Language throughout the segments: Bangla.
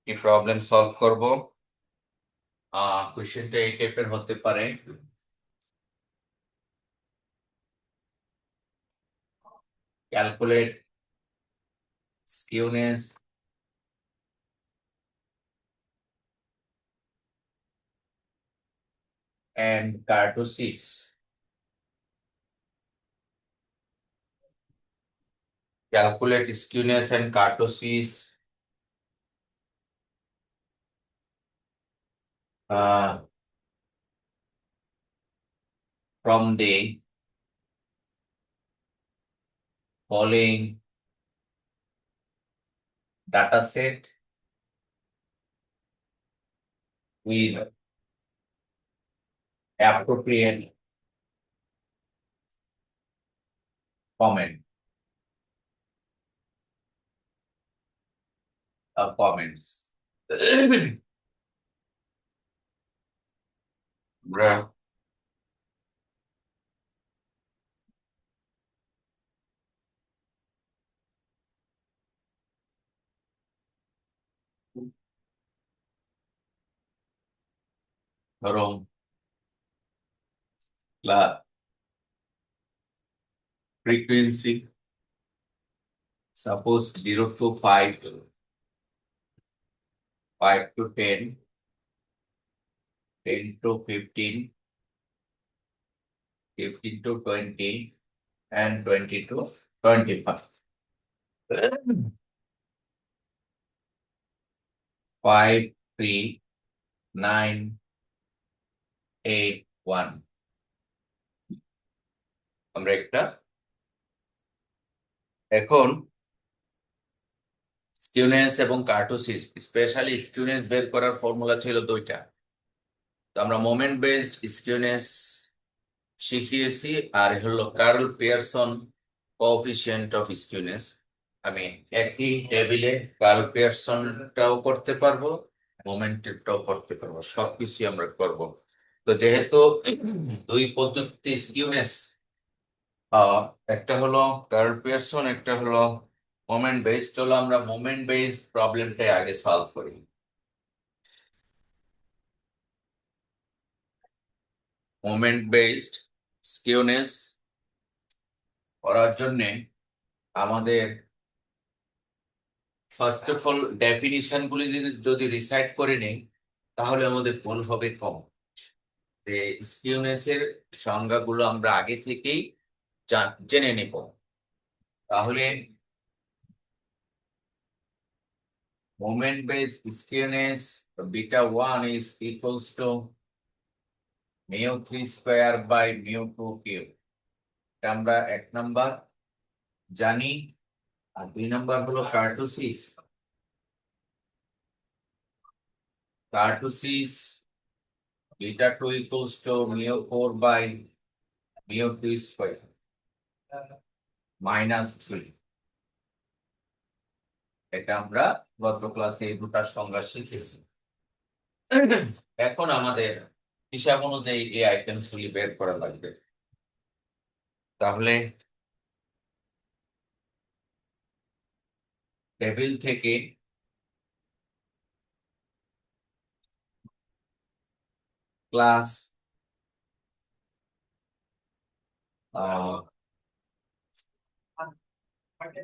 কি প্রবলেম সলভ করব। কোশ্চেনটা এই টাইপের হতে পারে। Calculate skewness and kurtosis. Calculate skewness and kurtosis from the following data set with appropriate comment comments. আমরা ধরো frequency suppose 0 to 5, 5 to 10, 10 to 15, 15 to 20, and 20 to 25. 5, 3, 9, 8, 1. আমরা একটা এখন স্কিউনেস এবং কার্টোসিস, স্পেশালি স্কিউনেস বের করার ফর্মুলা ছিল দুইটা। তো আমরা মোমেন্ট বেসড স্কিউনেস শিখিয়েছি, আর হলো Karl Pearson coefficient of skewness. আমি একই টেবিলে কার্ল পিয়ারসনটাও করতে পারবো, মোমেন্টেরটাও করতে পারবো, সবকিছু আমরা করব। তো যেহেতু দুই পদ্ধতি স্কিউনেস, একটা হলো কার্ল পিয়ারসন, একটা হলো মোমেন্ট বেসড, চলো আমরা মোমেন্ট বেসড প্রবলেমটাই আগে সলভ করি। মোমেন্ট বেসড স্কিউনেস করার জন্য আমাদের ফার্স্ট অফ অল ডেফিনিশন গুলি যদি রিসাইট করে নেই, তাহলে আমাদের ভুল হবে কম। যে স্কিউনেস এর সংজ্ঞাগুলো আমরা আগে থেকেই জেনে নেব। তাহলে moment based skewness beta 1 is equals to mu3 square by mu2 cube. এটা আমরা এক নাম্বার জানি। আর দুই নাম্বার হলো kurtosis. Kurtosis beta 2 equals to mu4 by mu3 square -3। এটা আমরা গত ক্লাসে এই দুটার সংজ্ঞা শিখেছি। এখন আমাদের হিসাব অনুযায়ী এই আইটেমস গুলি বের করা লাগবে। তাহলে টেবিল থেকে class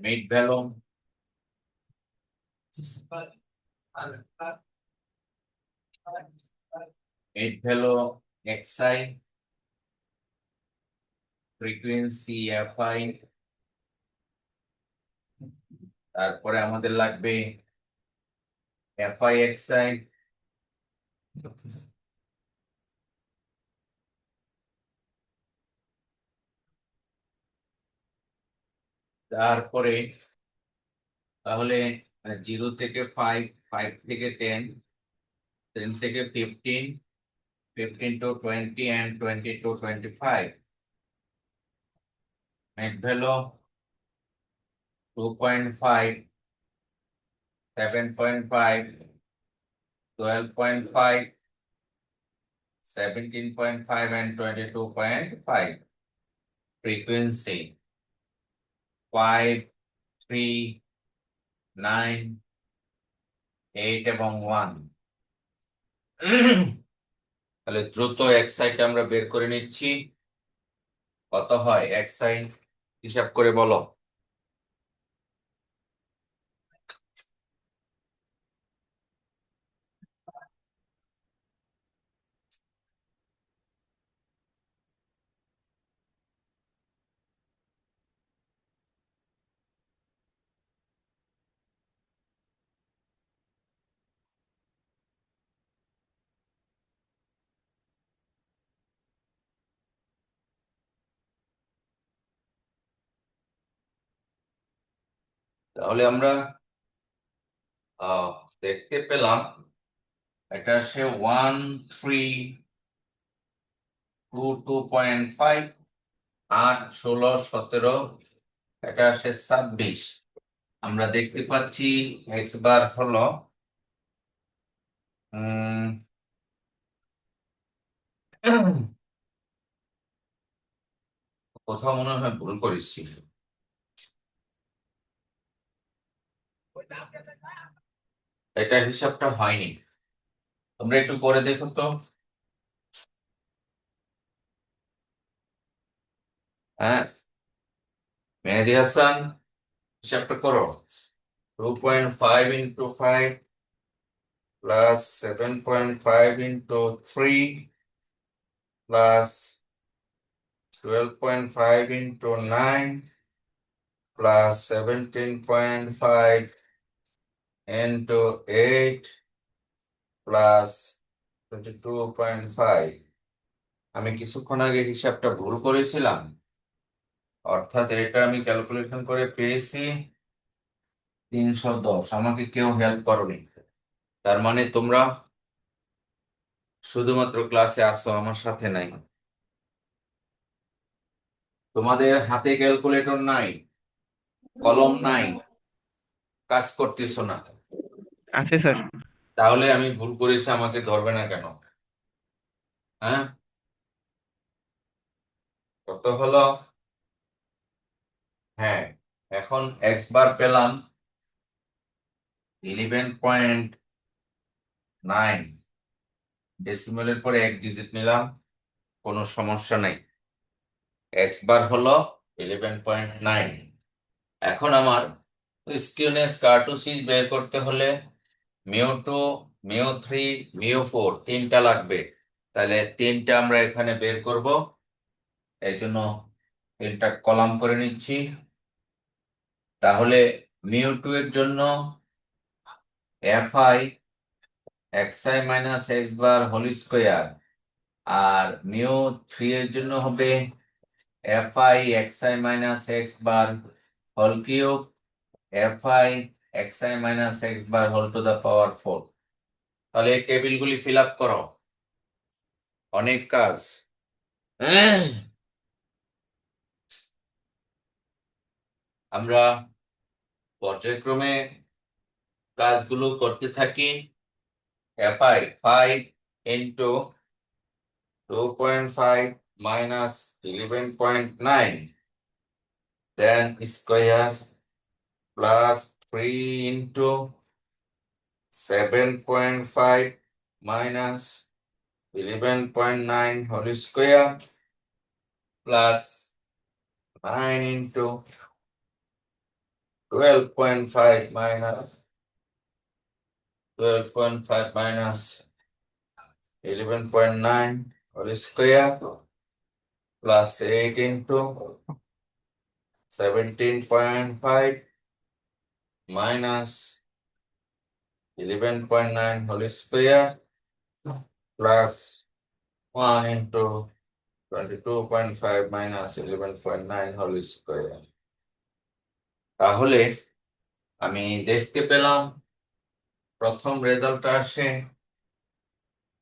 mid value, xi, frequency fi, তারপরে আমাদের লাগবে fi xi, তারপরে তাহলে 0 থেকে 5, 5 থেকে 10, 10 থেকে 15, 15 to 20, and 20 to 25. Net value 2.5, 7.5, 12.5, 17.5, and 22.5. Frequency 5, 3, 9, 8 এবং 1। তাহলে দ্রুত এক্সাইটা আমরা বের করে নিচ্ছি। কত হয় এক্সাইট, হিসাব করে বলো। তাহলে আমরা আহ দেখতে পেলাম এটা আসে 1 3 2 2.5, 8 16 17, এটা আসে 26। আমরা দেখতে পাচ্ছি এক্স বার হলো কোথাও মনে হয় ভুল করেছি। এটা হিসাবটা হয়নি, তোমরা একটু করে দেখো তো। হ্যাঁ, মেহেদি হাসান, হিসাবটা করো। 2.5 into 5 plus 7.5 into 3 plus 12.5 into 9 plus 17.5 into 8 plus 22.5। আমি কিছুক্ষণ আগে হিসাবটা ভুল করেছিলাম, অর্থাৎ এটা আমি ক্যালকুলেশন করে পেয়েছি 310। আমাকে কেউ হেল্প করোনি, তার মানে তোমরা শুধুমাত্র ক্লাসে আসো, আমার সাথে নাই। তোমাদের হাতে ক্যালকুলেটর নাই, কলম নাই, কাজ করতেছো না। আছে স্যার। তাহলে আমি ভুল করেছি, আমাকে ধরবে না কেন? হ্যাঁ, কত হলো? হ্যাঁ, এখন এক্স বার পেলাম 11.9। ডেসিমেলের পরে এক ডিজিট নিলাম, কোনো সমস্যা নাই। এক্স বার হলো 11.9। এখন আমার স্কিউনেস কার্টোসিস বের করতে হলে mu two, mu three, mu four তিনটা লাগবে। তাহলে তিনটা আমরা এখানে বের করব, এই জন্য তিনটা কলাম করে নিচ্ছি। তাহলে মিউ টু এর জন্য f i x i minus x bar whole square, আর মিউ থ্রি এর জন্য হবে f i x i minus x bar whole cube, f i x i minus x bar whole to the power 4। তাহলে এই টেবিলগুলি ফিল আপ করো, অনেক কাজ। আমরা পর্যায়ক্রমে কাজগুলো করতে থাকি। F I 5 into 2.5 minus 11.9, then square plus 3 into 7.5 minus 11.9 whole square plus 9 into 12.5 minus 12.5 minus 11.9 whole square plus 8 into 17.5 minus 11.9 whole square plus 1 into 22.5 minus 11.9 whole square। তাহলে আমি দেখতে পেলাম প্রথম রেজাল্টটা আসে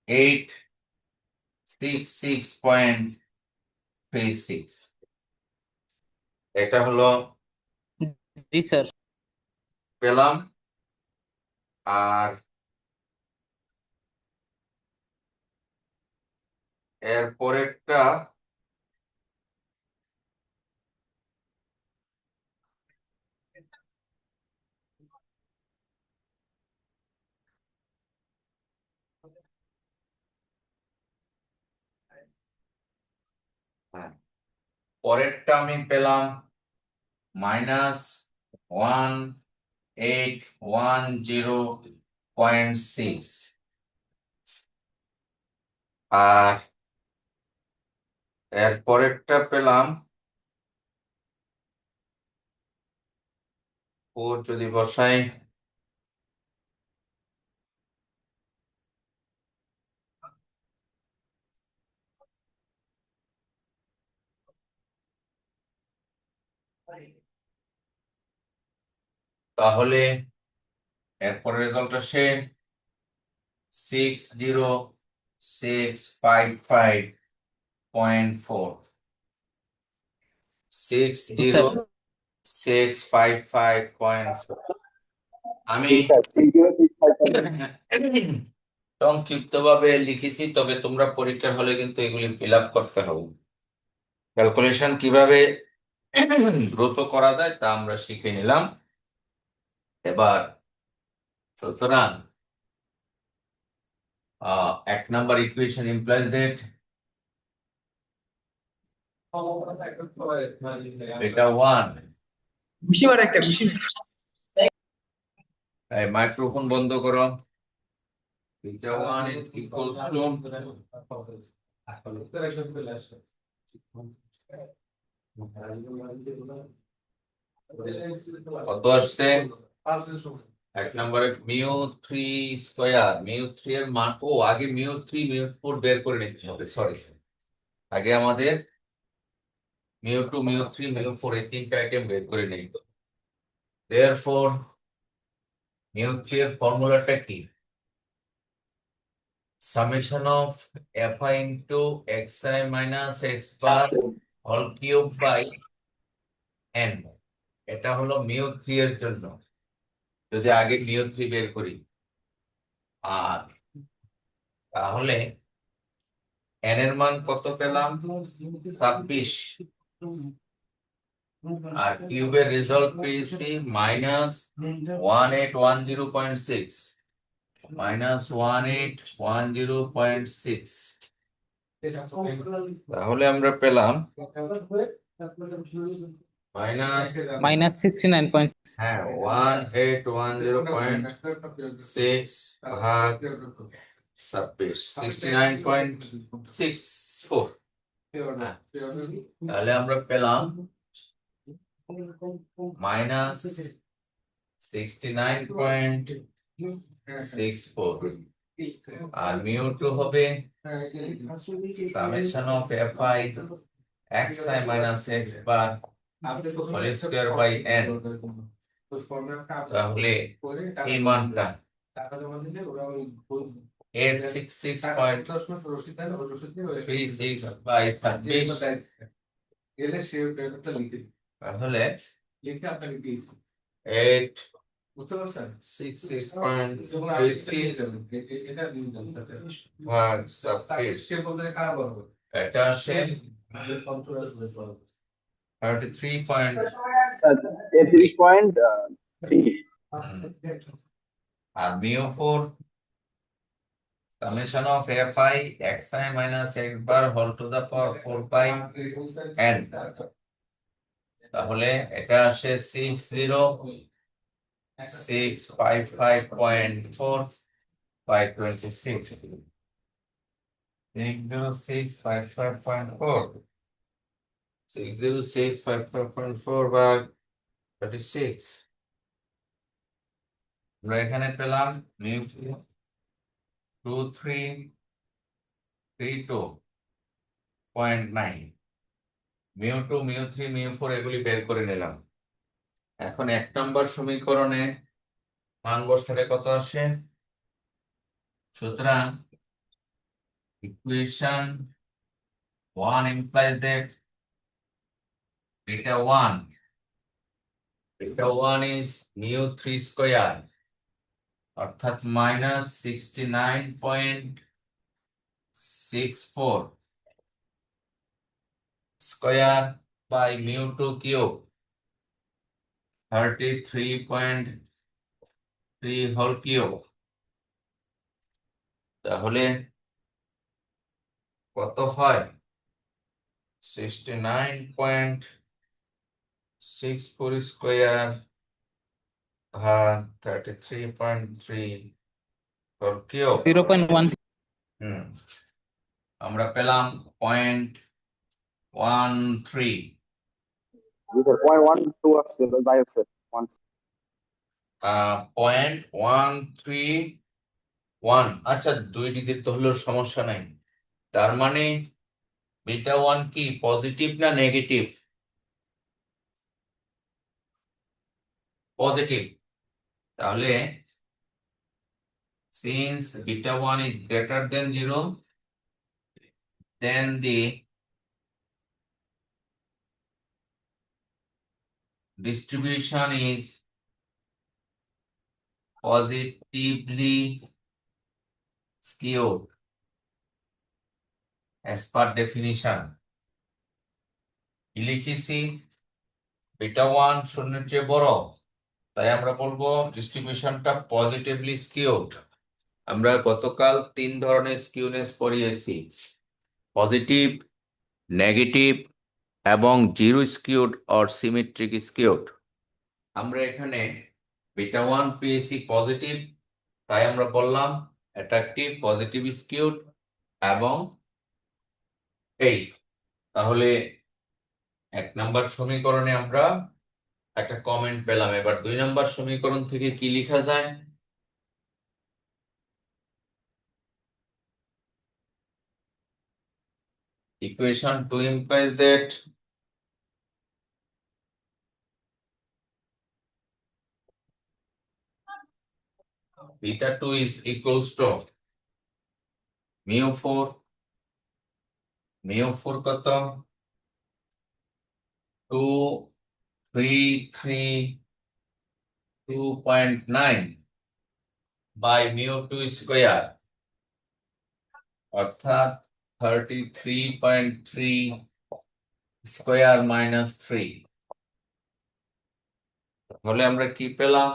866.36। এটা হলো জি স্যার। পেলাম। আর এর পরেরটা হ্যাঁ, পরেরটা আমি পেলাম -1810.6 আর এর পরেরটা পেলাম ওর যদি বসাই তাহলে এরপর রেজাল্ট আসে 60655.4 জি স্যার 60655.4 আমি সংক্ষিপ্ত ভাবে লিখেছি, তবে তোমরা পরীক্ষার হলে কিন্তু এগুলি ফিল আপ করতে হবে। ক্যালকুলেশন কিভাবে দ্রুত করা যায় তা আমরা শিখে নিলাম। এবার সুতরাং 1 নাম্বার ইকুয়েশন implies that এটা 1, ঘুষি মার একটা ঘুষি মার। মাইক্রোফোন বন্ধ করো। এটা 1 is equal to কত আসছে? 1 নম্বরে μ3 স্কয়ার, μ3 এর মান, আগে μ3 μ4 বের করে নিতে হবে, সরি। আগে আমাদের μ2 μ3 μ4 এই তিনটা আইটেম বের করে নেই। দেয়ারফর μ3 এর ফর্মুলাটা কি? Summation of fi into xi minus x bar whole cube by n। এটা হলো μ3 এর জন্য, যদি আগে μ3 বের করি। আর তাহলে n এর মান কত পেলাম? 26। আর কিউবের রেজাল্ট পেয়েছি -1810.6, -1810.6। তাহলে আমরা পেলাম মাইনাস, -69.6 হ্যাঁ, 1810.6 ভাগ 26, 69.64। তাহলে আমরা পেলাম -69.64। আর μ2 হবে summation of fi xi minus x bar whole square by n। তাহলে এই মানটা 866.36 বাই 26। তাহলে 866.36 ভাগ 26, এটা আসে 33 পয়েন্ট। আর μ4 summation of fi xi minus x bar whole to the power 4 pi n। তাহলে এটা আসে 60655.4 by 26, 60655.4, 60655.4 by 26। আমরা এখানে পেলাম μ2332.9, μ2 μ3 μ4 এগুলি বের করে নিলাম। এখন 1 নম্বর সমীকরণে মান বসালে কত আসে? সুতরাং ইকুয়েশন 1 implies that এটা 1 is μ3 স্কয়ার, অর্থাৎ -69.64 square by μ2 cube 33.3 whole cube. তাহলে কত হয়? 69.64 স্কোয়ার ভাগ 33.3 কিউব। 0.1 হুম, আমরা পেলাম 0.13। স্যার 0.12 আসছে যাই হোক স্যার 0.131। আচ্ছা, 2 ডিজিট তো হলো, সমস্যা নাই। তার মানে বিটা ওয়ান কি পজিটিভ না নেগেটিভ? পজিটিভ। তাহলে since beta 1 is greater than 0, then the distribution is positively skewed as per definition. কি লিখেছি? বিটা 1 শূন্যের চেয়ে বড়, তাই আমরা বলবো ডিস্ট্রিবিউশনটা পজিটিভলি স্কিউড। আমরা গতকাল 3 ধরনের স্কিউনেস পড়িয়েছি: পজিটিভ, নেগেটিভ এবং zero skewed or symmetric skewed. আমরা এখানে বিটা ওয়ান পেয়েছি পজিটিভ, তাই আমরা বললাম অ্যাট্রাকটিভ পজিটিভ স্কিউড এবং এই। তাহলে 1 নম্বর সমীকরণে আমরা একটা কমেন্ট পেলাম। এবার 2 নম্বর সমীকরণ থেকে কি লেখা যায়? Equation 2 implies that beta 2 is equals to mu 4। mu 4 কত? 233.2.9 by mu 2 স্কয়ার, অর্থাৎ 33.3 স্কয়ার মাইনাস 3। তাহলে আমরা কি পেলাম?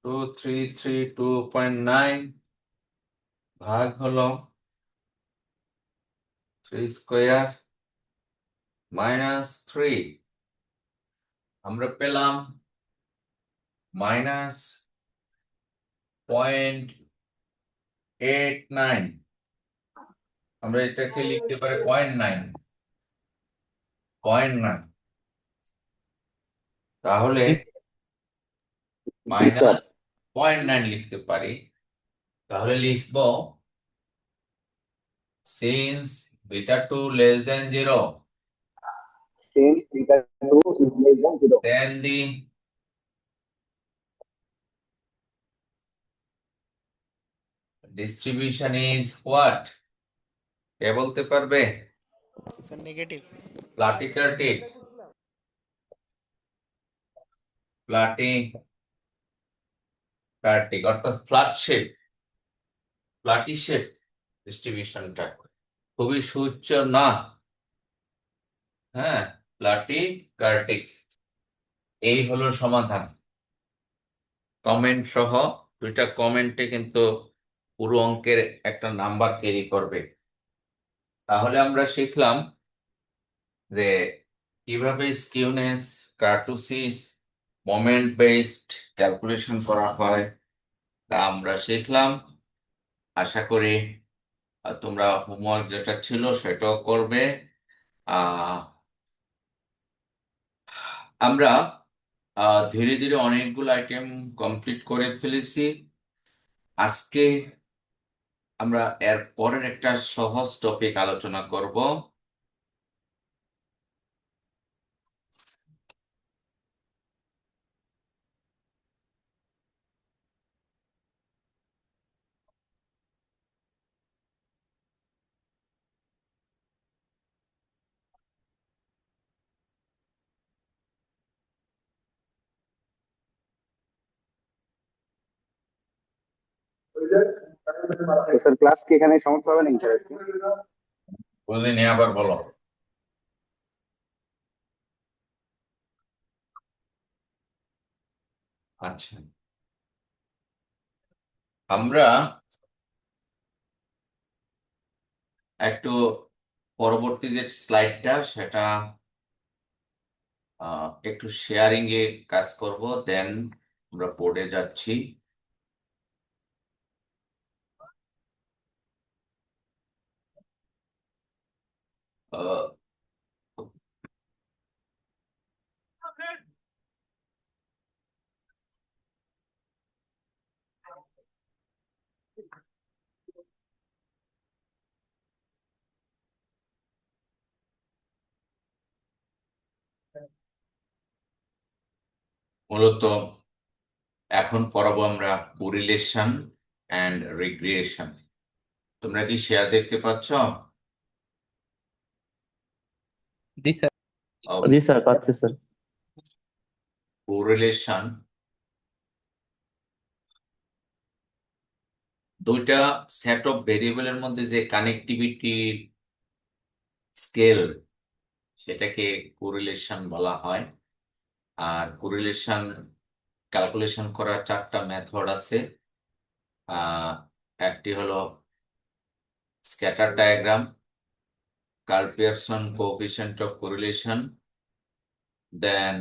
2332.9 ভাগ হলো 3 স্কয়ার মাইনাস 3। আমরা পেলাম মাইনাস 0.89। আমরা এটাকে লিখতে পারি 0.9। তাহলে মাইনাস 0.9 লিখতে পারি। তাহলে লিখবো since beta 2 less than 0, since beta 2 is less than 0, then the distribution is what? কে বলতে পারবে? নেগেটিভ। প্লাটিকার্টিক। প্লাটিকার্টিক অর্থাৎ ফ্ল্যাট শেপ, প্লাটি শেপ ডিস্ট্রিবিউশনটা খুবই সুউচ্চ না। হ্যাঁ, প্লাটিকার্টিক। এই হলো সমাধান। কমেন্ট সহ 2টা কমেন্টে কিন্তু পুরো অঙ্কের একটা নাম্বার ক্যারি করবে। তাহলে আমরা শিখলাম যে কিভাবে skewness, kurtosis, moment based calculation করা হয় তা আমরা শিখলাম। আশা করি তোমরা হোমওয়ার্ক যেটা ছিল সেটাও করবে। আমরা ধীরে ধীরে অনেকগুলো আইটেম কমপ্লিট করে ফেলেছি। আজকে আমরা এর পরের একটা সহজ টপিক আলোচনা করব। স্যার ক্লাস কি এখানে সমাপ্ত হবে নাকি স্যার আজকে? বুঝিনি, আবার বলো। আচ্ছা, আমরা একটু পরবর্তী যে স্লাইডটা সেটা একটু শেয়ারিং এ কাজ করব, দেন আমরা বোর্ডে যাচ্ছি। আহ, মূলত এখন পড়াবো আমরা কোরিলেশন অ্যান্ড রিগ্রেশন। তোমরা কি শেয়ার দেখতে পাচ্ছ? জি স্যার। জি স্যার, পাচ্ছি স্যার। কোরিলেশন দুইটা সেট অফ ভেরিয়েবলের মধ্যে যে কানেক্টিভিটি স্কেল, সেটাকে কোরিলেশন বলা হয়। আর কোরিলেশন ক্যালকুলেশন করার 4টা মেথড আছে। একটি হলো scatter diagram, Karl Pearson coefficient of correlation, then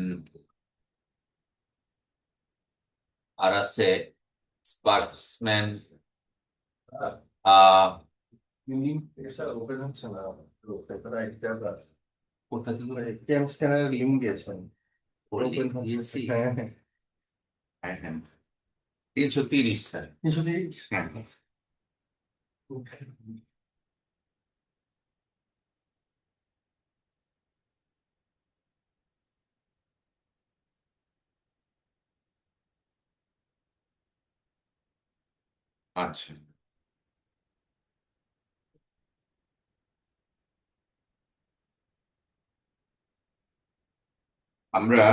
আর আছে স্পার্কসম্যান স্যার ওপেন হচ্ছে না, পেপারে একটা কোথা থেকে ক্যাম স্ক্যানারের লিঙ্ক দিয়েছেন, বললি? ওপেন হচ্ছে দিয়েছি? হ্যাঁ হ্যাঁ হ্যাঁ হ্যাঁ, 330 স্যার। 330। হ্যাঁ, আচ্ছা। আমরা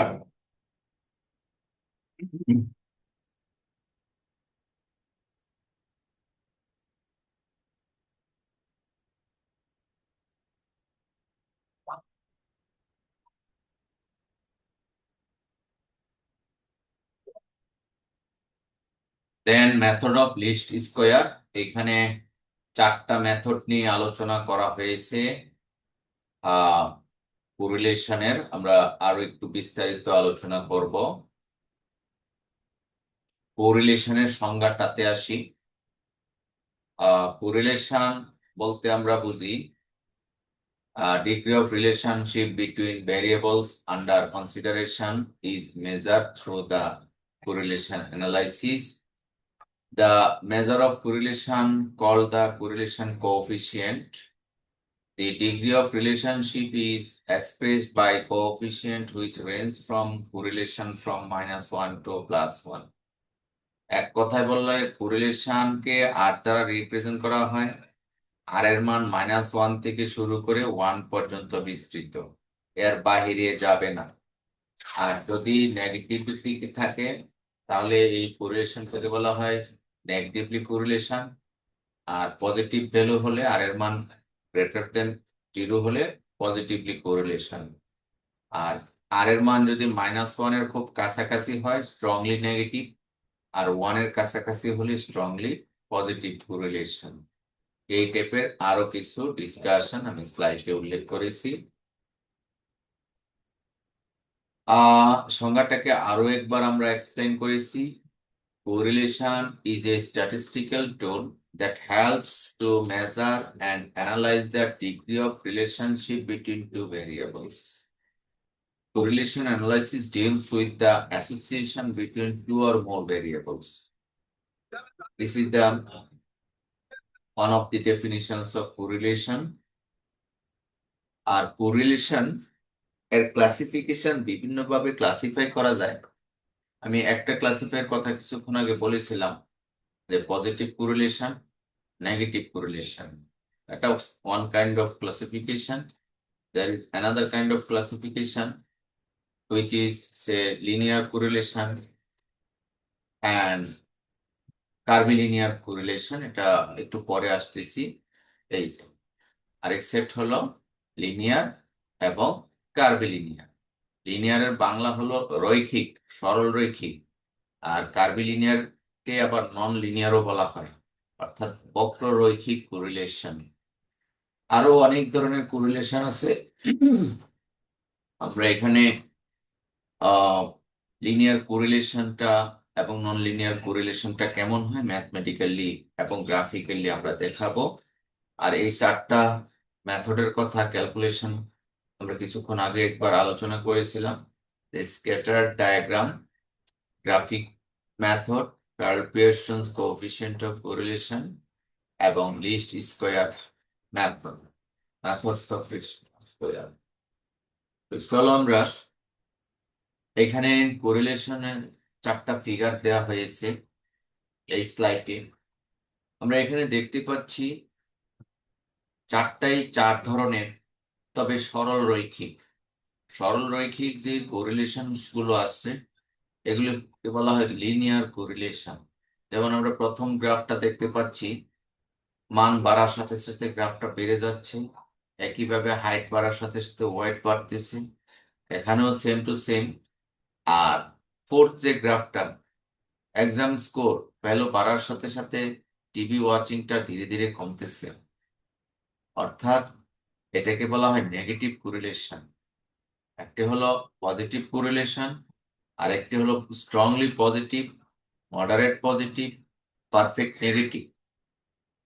দেন মেথড অফ লিস্ট স্কোয়ার, এখানে 4টা মেথড নিয়ে আলোচনা করা হয়েছে। কোরিলেশনের আমরা আরো একটু বিস্তারিত আলোচনা করব। কোরিলেশনের সংজ্ঞাটাতে আসি। কোরিলেশন বলতে আমরা বুঝি degree of relationship between variables under consideration is measured through the correlation analysis. The measure of correlation called the correlation coefficient. The degree of relationship is expressed by coefficient which range from correlation from -1 to +1. এক কথায় বললে কোরিলেশনকে আর দ্বারা রিপ্রেজেন্ট করা হয়। আর এর মান -1 থেকে শুরু করে 1 পর্যন্ত বিস্তৃত, এর বাহিরে যাবে না। আর যদি নেগেটিভিটি থাকে তাহলে এই কোরিলেশনটাকে বলা হয় নেগেটিভলি কোরিলেশন। আর পজিটিভ ভ্যালু হলে, আর এর মান গ্রেটার দেন 0 হলে পজিটিভলি কোরিলেশন। আর আর এর মান যদি -1 এর খুব কাছাকাছি হয় স্ট্রংলি নেগেটিভ, আর 1 এর কাছাকাছি হলে স্ট্রংলি পজিটিভ কোরিলেশন। এই টাইপের আরো কিছু ডিসকাশন আমি স্লাইডে উল্লেখ করেছি। সংজ্ঞাটাকে আরো একবার আমরা এক্সপ্লেন করেছি। Correlation is a statistical tool that helps to measure and analyze the degree of relationship between two variables. Correlation analysis deals with the association between two or more variables. This is the one of the definitions of correlation. আর কোরিলেশন এর ক্লাসিফিকেশন বিভিন্নভাবে ক্লাসিফাই করা যায়। আমি একটা ক্লাসিফাইয়ের কথা কিছুক্ষণ আগে বলেছিলাম, যে পজিটিভ কোরিলেশন, নেগেটিভ কোরিলেশন। এটা one kind of classification. There is another kind of classification which is say linear correlation and curvilinear correlation. এটা একটু পরে আসতেছি। এই যে আরেক সেট হলো লিনিয়ার এবং কার্ভিলিনিয়ার। লিনিয়ারের বাংলা হলো রৈখিক, সরল রৈখিক। আর কার্ভিলিনিয়ার কে আবার নন লিনিয়ারও বলা হয়, অর্থাৎ বক্র রৈখিক কোরিলেশন। আরো অনেক ধরনের কোরিলেশন আছে। আমরা এখানে লিনিয়ার কোরিলেশনটা এবং নন লিনিয়ার কোরিলেশনটা কেমন হয় ম্যাথমেটিক্যালি এবং গ্রাফিক্যালি আমরা দেখাবো। আর এই চারটা মেথডের কথা ক্যালকুলেশন আমরা কিছুক্ষণ আগে একবার আলোচনা করেছিলাম। Scatter diagram, graphic method, Karl Pearson's coefficient of correlation এবং least square method, methods of square. চলো আমরা এখানে কোরিলেশনের চারটা ফিগার দেওয়া হয়েছে এই স্লাইডে। আমরা এখানে দেখতে পাচ্ছি চারটাই চার ধরনের, তবে সরল রৈখিক। সরল রৈখিক যে কোরিলেশন গুলো আছে এগুলোকে বলা হয় লিনিয়ার কোরিলেশন। যেমন আমরা প্রথম গ্রাফটা দেখতে পাচ্ছি, মান বাড়ার সাথে সাথে গ্রাফটা বেড়ে যাচ্ছে, একইভাবে হাইট বাড়ার সাথে সাথে ওয়েট বাড়তেছে, এখানেও সেম টু সেম। আর ফোর্থ যে গ্রাফটা, এক্সাম স্কোর ভ্যালু বাড়ার সাথে সাথে টিভি ওয়াচিংটা ধীরে ধীরে কমতেছে, অর্থাৎ এটাকে বলা হয় নেগেটিভ কোরিলেশন। একটি হলো পজিটিভ কোরিলেশন, আর একটি হলো strongly positive, moderate positive, perfect negative.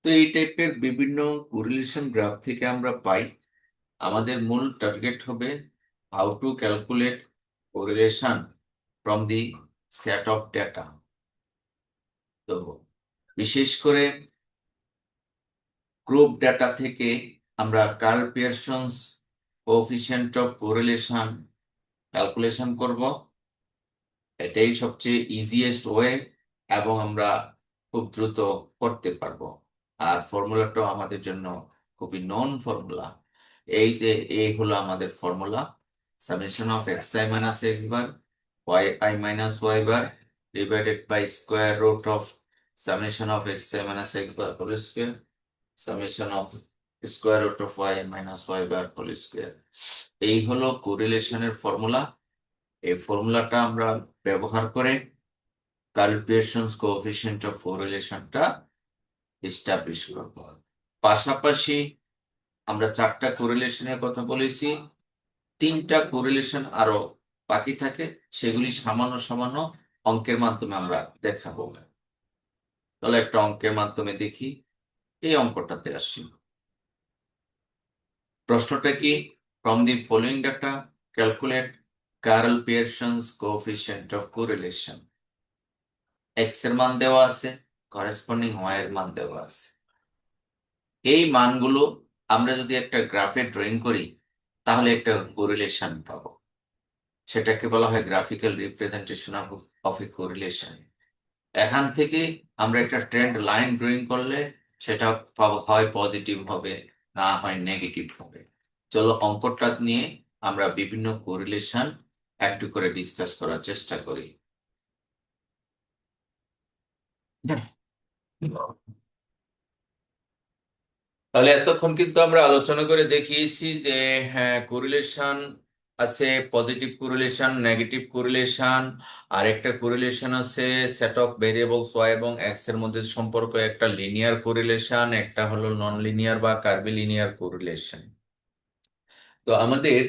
তো এই টাইপের বিভিন্ন কোরিলেশন গ্রাফ থেকে আমরা পাই। আমাদের মূল টার্গেট হবে how to calculate correlation from the set of data. তো বিশেষ করে গ্রুপ ডেটা থেকে আমরা Karl Pearson's coefficient of correlation calculation করব। এটাই সবচেয়ে ইজিয়েস্ট ওয়ে এবং আমরা খুব দ্রুত করতে পারবো। আর ফর্মুলাটাও আমাদের জন্য খুবই নন ফর্মুলা। এই যে এই হলো আমাদের formula, summation of x i minus x bar y i minus y bar divided by square root of summation of x i minus x bar whole square summation of square root of y minus y bar whole square. এই হলো কোরিলেশনের ফর্মুলা। এই ফর্মুলাটা আমরা ব্যবহার করে কার্ল পিয়ারসন্স কোএফিসিয়েন্ট অফ কোরিলেশনটা এস্টাবলিশ করব। পাশাপাশি আমরা চারটা কোরিলেশনের কথা বলেছি, তিনটা কোরিলেশন আরো বাকি থাকে, সেগুলি সামান্য সামান্য অঙ্কের মাধ্যমে আমরা দেখাবো। তাহলে একটা অঙ্কের মাধ্যমে দেখি। এই অঙ্কটাতে আসি। প্রশ্নটা কি? From the following data calculate Karl Pearson's coefficient of correlation. X এর মান দেওয়া আছে, করেসপন্ডিং ওয়াই এর মান দেওয়া আছে। এই মানগুলো আমরা যদি একটা গ্রাফে ড্রয়িং করি তাহলে একটা কোরিলেশন পাবো। সেটাকে বলা হয় graphical representation of A correlation. এখান থেকে আমরা একটা ট্রেন্ড লাইন ড্রয়িং করলে সেটা পাবো, হয় পজিটিভ হবে না হয় নেগেটিভ হবে। চলো অঙ্কটা নিয়ে আমরা বিভিন্ন কোরিলেশন একটু করে ডিসকাস করার চেষ্টা করি। তাহলে এতক্ষণ কিন্তু আমরা আলোচনা করে দেখিয়েছি যে হ্যাঁ, কোরিলেশন আছে, পজিটিভ কোরিলেশন, নেগেটিভ কোরিলেশন, আর একটা কোরিলেশন আছে সেট অফ ভেরিয়েবলস ওয়াই এবং এক্স এর মধ্যে সম্পর্ক, একটা লিনিয়ার কোরিলেশন, একটা হলো নন লিনিয়ার বা কার্ভিলিনিয়ার কোরিলেশন। তো আমাদের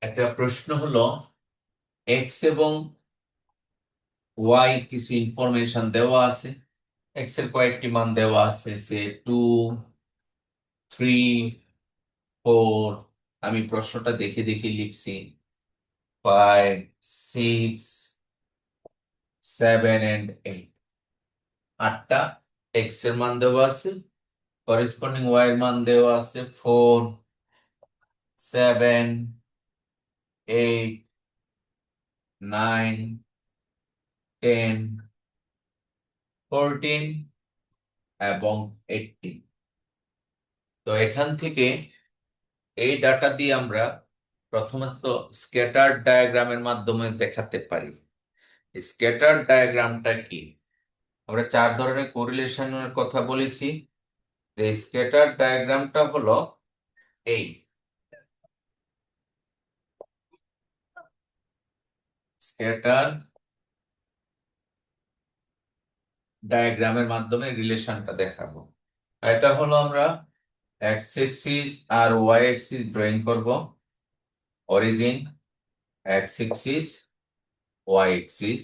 একটা প্রশ্ন হলো এক্স এবং ওয়াই কিছু ইনফরমেশন দেওয়া আছে, এক্স এর কয়েকটি মান দেওয়া আছে, সে 2, 3, 4, আমি প্রশ্নটা দেখে দেখে লিখছি, 5, 6, 7 and 8, 8টা এক্স এর মান দেওয়া আছে, করেসপন্ডিং ওয়াই এর মান দেওয়া আছে 4, 7, 8, 9, 10, 14 এবং 18। তো এখান থেকে এই ডাটা দিয়ে আমরা প্রথমত স্ক্যাটার ডায়াগ্রামের মাধ্যমে দেখাতে পারি। স্ক্যাটার ডায়াগ্রামটা কি? আমরা চার ধরনের কোরিলেশনের কথা বলেছি, যে স্ক্যাটার ডায়াগ্রামটা হলো এই স্ক্যাটার ডায়াগ্রামের মাধ্যমে রিলেশনটা দেখাবো। এটা হলো আমরা এক্স এক্সিস আর ওয়াই এক্সিস ড্রয়িং করব। Origin x axis, y axis.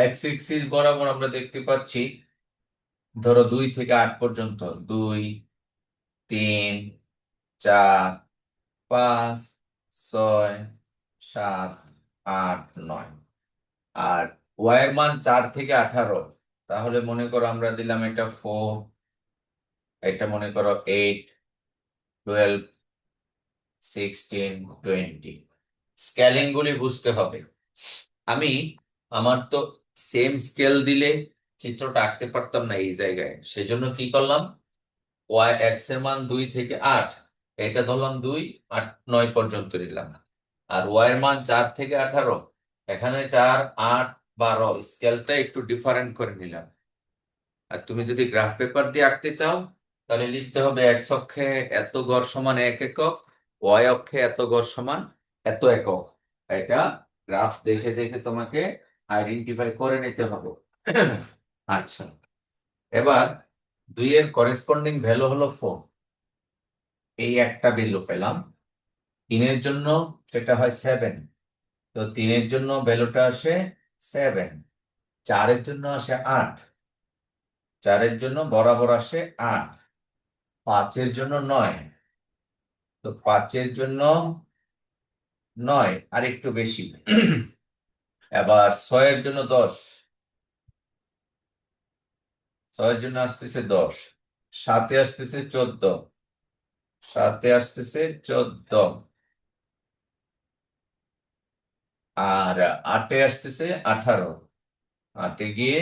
X axis বরাবর আমরা দেখতে পাচ্ছি, ধরো 2 থেকে 8 পর্যন্ত, 2, 3, 4, 5, 6, 7, 8, 9। আর ওয়াই এর মান 4 থেকে 18, তাহলে মনে করো আমরা দিলাম এটা 4, এটা মনে করো 8, 12, 16, 20। স্কেলিং গুলি বুঝতে হবে। আমি আমার তো সেম স্কেল দিলে চিত্রটা আঁকতে পারতাম না এই জায়গায়, সেজন্য কি করলাম, ওয়াই এক্স এর মান 2 থেকে 8, এটা ধরলাম 2, 8, 9 পর্যন্ত নিলাম। আর ওয়াই এর মান 4 থেকে 18, এখানে 4, 8, 12, স্কেলটা একটু ডিফারেন্ট করে নিলাম। আর তুমি যদি গ্রাফ পেপার দিয়ে আঁকতে চাও, তাহলে লিখতে হবে এক্স অক্ষে এত গড় সমান 1 একক, ওয়াই অক্ষে এত গড় সমান এত একক। এটা গ্রাফ দেখে দেখে তোমাকে আইডেন্টিফাই করে নিতে হবে। আচ্ছা, এবার 2 এর করেসপন্ডিং ভ্যালু হলো 4, এই একটা ভ্যালু পেলাম। 3 এর জন্য সেটা হয় 7, তো 3 এর জন্য ভ্যালুটা আসে 7। 4 এর জন্য আসে 8, 4 এর জন্য বরাবর আসে 8। 5 এর জন্য 9, তো 5 এর জন্য 9 আর একটু বেশি। এবার 6 এর জন্য 10, 6 এর জন্য আসতেছে 10। 7 এ আসতেছে 14, 7 এ আসতেছে 14। আর 8 এ আসতেছে 18, 8 এ গিয়ে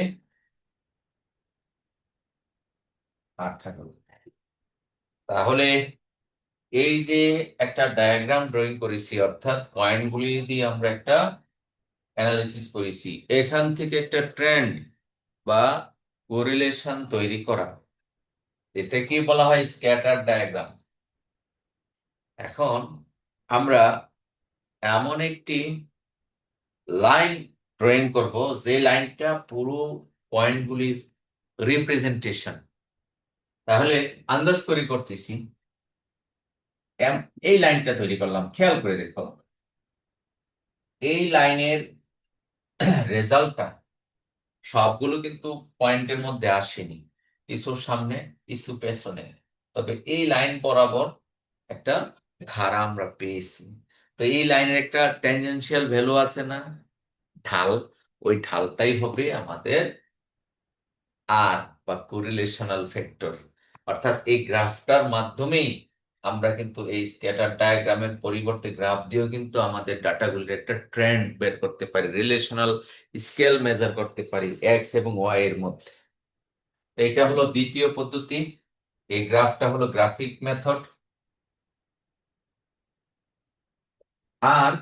18। তাহলে এই যে একটা ডায়াগ্রাম ড্রয়িং করেছি, অর্থাৎ পয়েন্টগুলি দিয়ে আমরা একটা অ্যানালিসিস করেছি, এখান থেকে একটা ট্রেন্ড বা কোরিলেশন তৈরি করা, এটাকে বলা হয় স্ক্যাটার ডায়াগ্রাম। এখন আমরা এমন একটি লাইন ড্রয়িং করব, যে লাইনটা পুরো পয়েন্টগুলির রিপ্রেজেন্টেশন। তাহলে আন্দাজ করে করতেছি, এই লাইনটা তৈরি করলাম, খেয়াল করে দেখো এই লাইনের রেজাল্টটা সবগুলো কিন্তু পয়েন্টের মধ্যে আসেনি, কিছুর সামনে কিছু পেছনে, তবে এই লাইন বরাবর একটা ধারা আমরা পেয়েছি। তো এই লাইনের একটা ট্যানজেনশিয়াল ভ্যালু আছে না, ঢাল, ওই ঢালটাই হবে আমাদের আর বা কোরিলেশনাল ফ্যাক্টর। অর্থাৎ এই গ্রাফটার মাধ্যমেই আমরা কিন্তু এই স্ক্যাটার ডায়াগ্রামের পরিবর্তে গ্রাফ দিয়েও কিন্তু আমাদের ডাটাগুলির একটা ট্রেন্ড বের করতে পারি, রিলেশনাল স্কেল মেজার করতে পারি এক্স এবং ওয়াই এর মধ্যে। তো এটা হলো দ্বিতীয় পদ্ধতি, এই গ্রাফটা হলো গ্রাফিক মেথড। আর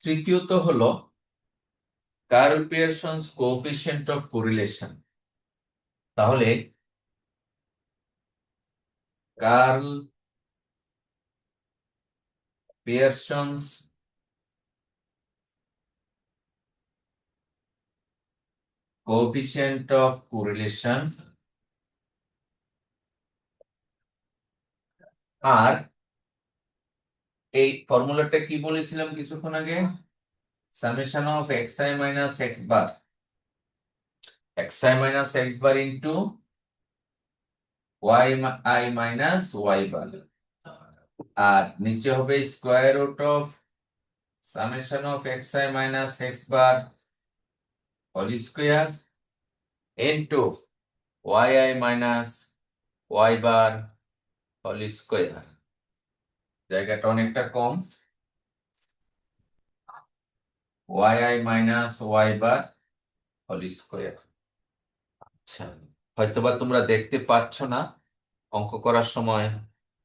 তৃতীয়ত হলো Karl Pearson's coefficient of correlation. তাহলে Karl Pearson's coefficient of correlation, আর এই ফর্মুলাটা কি বলেছিলাম কিছুক্ষণ আগে, summation of xi minus x bar, xi minus x bar into yi minus y bar, আর নিচে হবে square root of summation of xi minus x bar whole square into yi minus y bar whole square. জায়গাটা অনেকটা কম, yi minus y bar whole square. আচ্ছা, হয়তোবা তোমরা দেখতে পাচ্ছ না, অঙ্ক করার সময়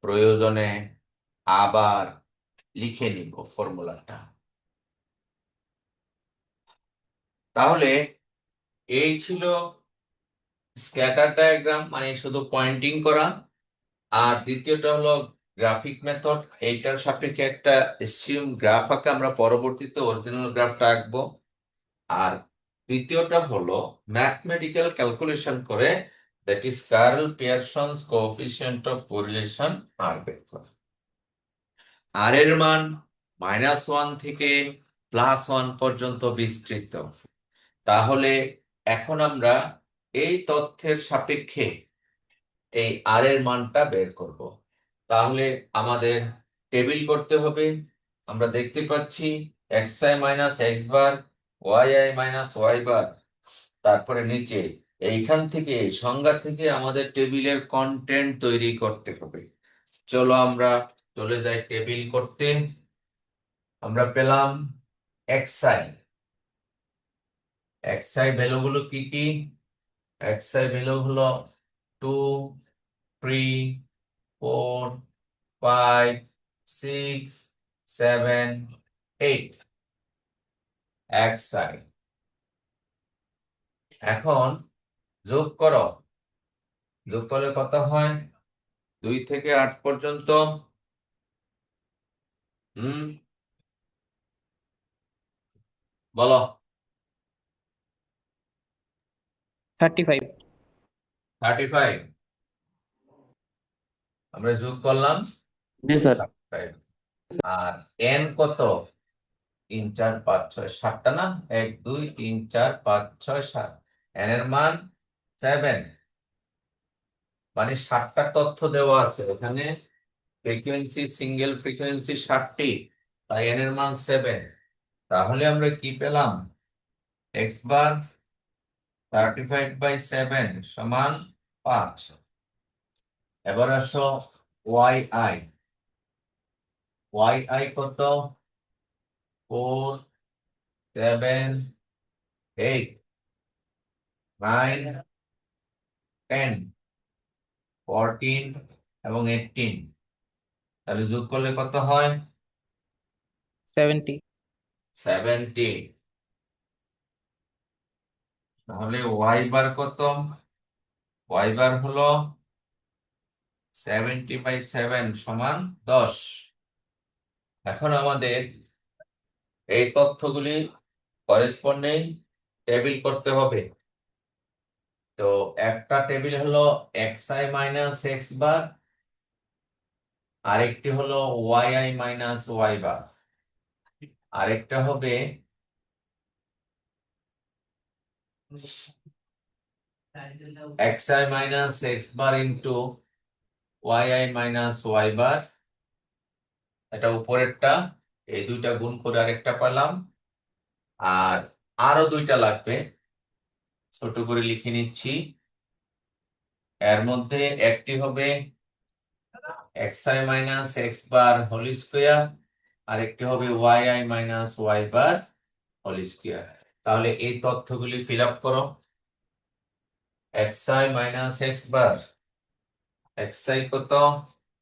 প্রয়োজনে আবার লিখে নিব ফর্মুলাটা। তাহলে এই ছিল স্ক্যাটার ডায়াগ্রাম, মানে শুধু পয়েন্টিং করা। আর দ্বিতীয়টা হলো গ্রাফিক মেথড, এইটার সাপেক্ষে একটা এসিউম গ্রাফ আঁকা, আমরা পরবর্তীতে অরিজিনাল গ্রাফটা আঁকবো। আর তৃতীয়টা হলো ম্যাথমেটিক্যাল ক্যালকুলেশন করে, that is Karl Pearson's coefficient of correlation আর বের করা। আর এর মান -1 থেকে +1 পর্যন্ত বিস্তৃত। তাহলে এখন আমরা এই তথ্যের সাপেক্ষে এই আর এর মানটা বের করব। তাহলে আমাদের টেবিল করতে হবে। আমরা দেখতে পাচ্ছি xi minus x bar, yi minus y বার, তারপরে নিচে এইখান থেকে এই সংজ্ঞা থেকে আমাদের টেবিলের কন্টেন্ট তৈরি করতে হবে। চলো আমরা চলে যাই টেবিল করতে। আমরা পেলাম xi ভ্যালুগুলো কি কি? xi ভ্যালু হলো 2, 3, 4, 5, 6, 7, 8 xi। এখন যোগ করো, যোগ করলে কত হয়? 2 থেকে 8 পর্যন্ত। বলো। 35. 35 আমরা যোগ করলাম। জি স্যার। 35 আর n কত? 3 4 5 6 7টা না? 1 2 3 4 5 6 7। n এর মান 7, মানে 7টা তথ্য দেওয়া আছে এখানে। ফ্রিকোয়েন্সি, সিঙ্গেল ফ্রিকোয়েন্সি 7টি, তাই n এর মান 7। তাহলে আমরা কি পেলাম? x বার 35/7 সমান 5। এবার আসো yi কত? 4, 7, 8, 9, 10, 14 এবং 18। তাহলে যোগ করলে কত হয়? 70. 70। তাহলে y বার কত? y বার হলো 70/7 সমান 10। এখন আমাদের এই তথ্যগুলি করেসপন্ডিং টেবিল করতে হবে। তো একটা টেবিল হলো xi মাইনাস x বার, আরেকটি হলো yi মাইনাস y বার, আরেকটা হবে xi মাইনাস x বার ইন্টু yi মাইনাস y বার। এটা উপরেরটা, এই দুইটা গুণ করে আরেকটা পেলাম। আর আরো দুইটা লাগবে, ছোট করে লিখে নিচ্ছি। এর মধ্যে একটি হবে xi minus x bar whole square, আর একটি হবে yi minus y bar whole square. তাহলে এই তথ্যগুলি ফিল আপ করো। xi minus x bar, xi কত?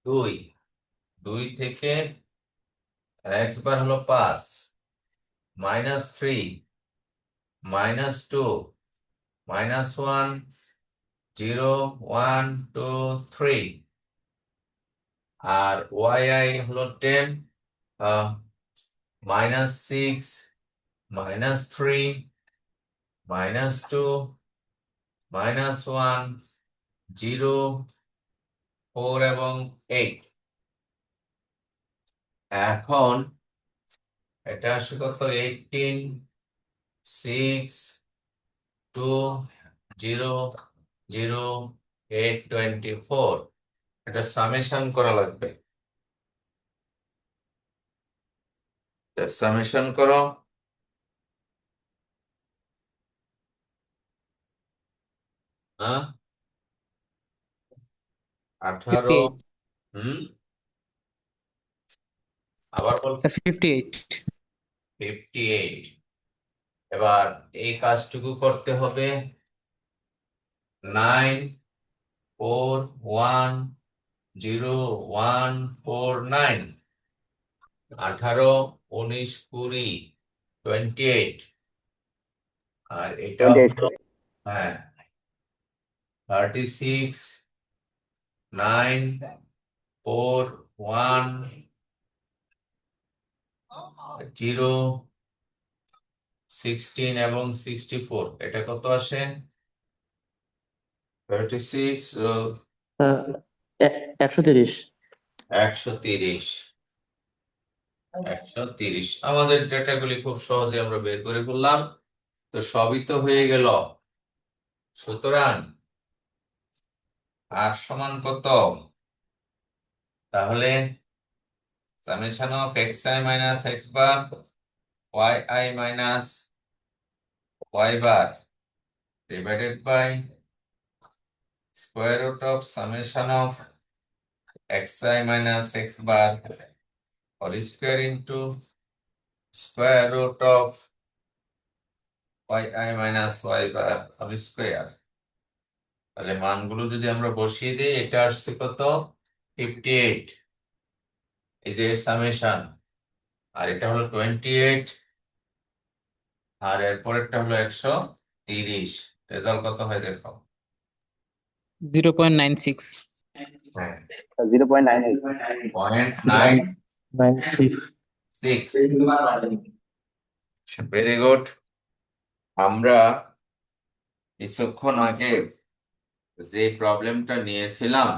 2, 2 থেকে x বার হলো 5, -3, -2, -1, 0, 1, 2, 3। আর yi হলো 10, -6, -3, -2, -1, 0, 4 এবং 8। এখন এটা আসে কত? 18, 6, 2, 0, 0, 8, 24। এটা সামেশন করা লাগবে। সামেশন করো। 18। 58. হুম, আবার বল। Sir, 58. 58। এবার এই কাজটুকু করতে হবে। 9, 4, 1, 0, 1, 4, 9। 18, 19, 20, 28। আর এটা 28 হলো, স্যার। হ্যাঁ, 36, 9, 4, 1, 0, 16 এবং 64, এটা কত আসে? 36, 130। 130। 130 আমাদের ডেটাগুলি খুব সহজে আমরা বের করে ফেললাম। তো সবই তো হয়ে গেল। সুতরাং আর সমান কত? তাহলে summation of xi minus x bar yi minus y bar divided by square root of summation of xi minus x bar whole square into square root of yi minus y bar whole square. তাহলে মানগুলো যদি আমরা বসিয়ে দিই, এটা আসছে কত? 58, এই যে সামেশন, আর এটা হলো 28, আর এরপরেরটা হলো 130। রেজাল্ট কত হয় দেখো। 0.96. হ্যাঁ, 0.98. 0.96। 96। Very good. আমরা কিছুক্ষণ আগে যে প্রবলেমটা নিয়েছিলাম,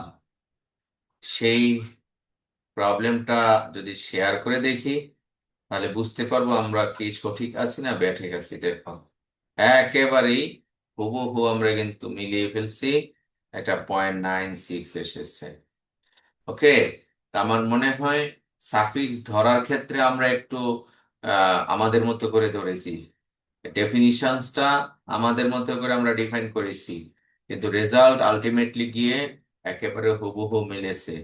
সেই প্রবলেমটা যদি শেয়ার করে দেখি, তাহলে বুঝতে পারবো আমরা কি সঠিক আছি না ব্যাঠিক আছি। দেখো, একেবারেই হুবহু আমরা কিন্তু মিলিয়ে ফেলছি। এটা 0.96 এসেছে। ওকে, আমার মনে হয় সাফিক্স ধরার ক্ষেত্রে আমরা একটু আমাদের মতো করে ধরেছি, ডেফিনিশনসটা আমাদের মতো করে আমরা ডিফাইন করেছি, কিন্তু রেজাল্ট আলটিমেটলি গিয়ে একেবারে হুবহু মিলেছে।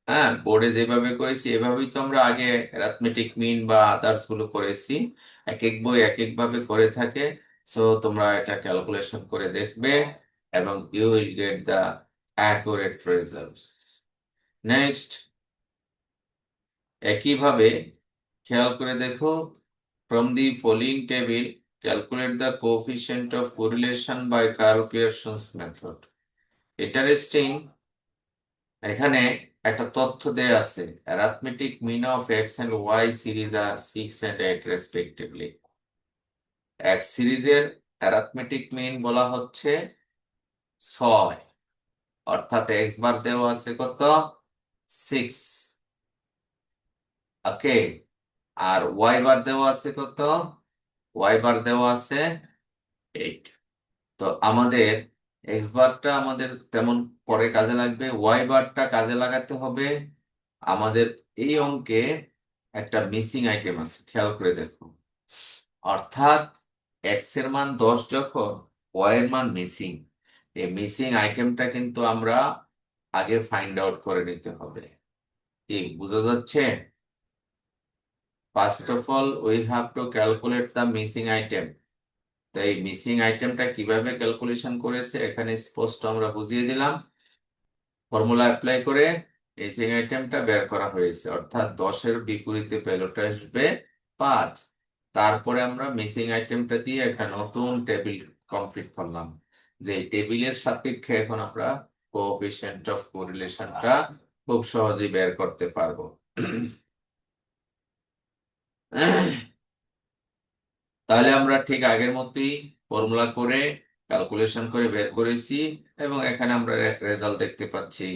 হ্যাঁ, বোর্ডে যেভাবে করেছি এভাবেই তো আমরা আগে অ্যারিথমেটিক মিন বা আদার্স গুলো করেছি। এক এক বই এক এক ভাবে করে থাকে। সো তোমরা এটা ক্যালকুলেশন করে দেখবে এবং you will get the accurate result. Next, একইভাবে খেয়াল করে দেখো, from the following table calculate the coefficient of correlation by Karl Pearson's method. Interesting, এখানে একটা তথ্য দেয়া আছে, arithmetic mean of x and y series are 6 and 8 respectively. x সিরিজের arithmetic mean বলা হচ্ছে 6, অর্থাৎ x বার দেওয়া আছে কত? 6। ওকে, আর y বার দেওয়া আছে কত? y বার দেওয়া আছে 8। তো আমাদের এক্স বারটা আমাদের তেমন পরে কাজে লাগবে, ওয়াই বারটা কাজে লাগাতে হবে। আমাদের এই অঙ্কে একটা মিসিং আইটেম আছে, খেয়াল করে দেখো। অর্থাৎ এক্স এর মান 10 যখন, ওয়াই এর মান মিসিং, এই মিসিং আইটেমটা কিন্তু আমরা আগে ফাইন্ড আউট করে নিতে হবে। কি বোঝা যাচ্ছে? First of all we have to calculate the missing item. তো এই মিসিং আইটেমটা কিভাবে ক্যালকুলেশন করেছে এখানে স্পষ্ট আমরা বুঝিয়ে দিলাম। ফর্মুলা অ্যাপ্লাই করে মিসিং আইটেমটা বের করা হয়েছে, অর্থাৎ 10-এর বিপরীতে পেলোটা আসবে 5। তারপরে আমরা মিসিং আইটেমটা দিয়ে একটা নতুন টেবিল কমপ্লিট করলাম, যে টেবিলের সাপেক্ষে এখন আমরা কোএফিশিয়েন্ট অফ কোরিলেশনটা খুব সহজেই বের করতে পারবো। তাহলে আমরা ঠিক আগের মতোই ফর্মুলা করে ক্যালকুলেশন করে বের করেছি, এবং এখানে আমরা রেজাল্ট দেখতে পাচ্ছি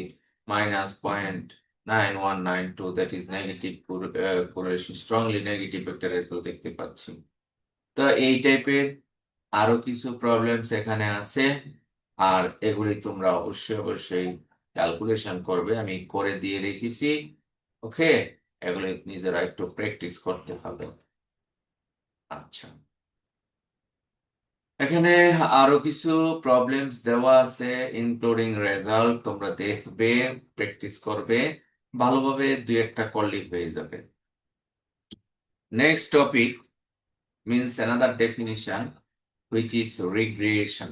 -0.9192, that is negative correlation, strongly negative একটা রেজাল্ট দেখতে পাচ্ছি। তো এই টাইপের আরো কিছু প্রবলেমস এখানে আছে, আর এগুলি তোমরা অবশ্যই ক্যালকুলেশন করবে, আমি করে দিয়ে রেখেছি। ওকে, এগুলি নিজেরা একটু প্র্যাকটিস করতে হবে। আচ্ছা, এখানে আরো কিছু প্রবলেমস দেওয়া আছে ইনক্লুডিং রেজাল্ট, তোমরা দেখবে, প্র্যাকটিস করবে, ভালোভাবে দুই একটা করলেই হয়ে যাবে। Next topic means another definition, which is regression.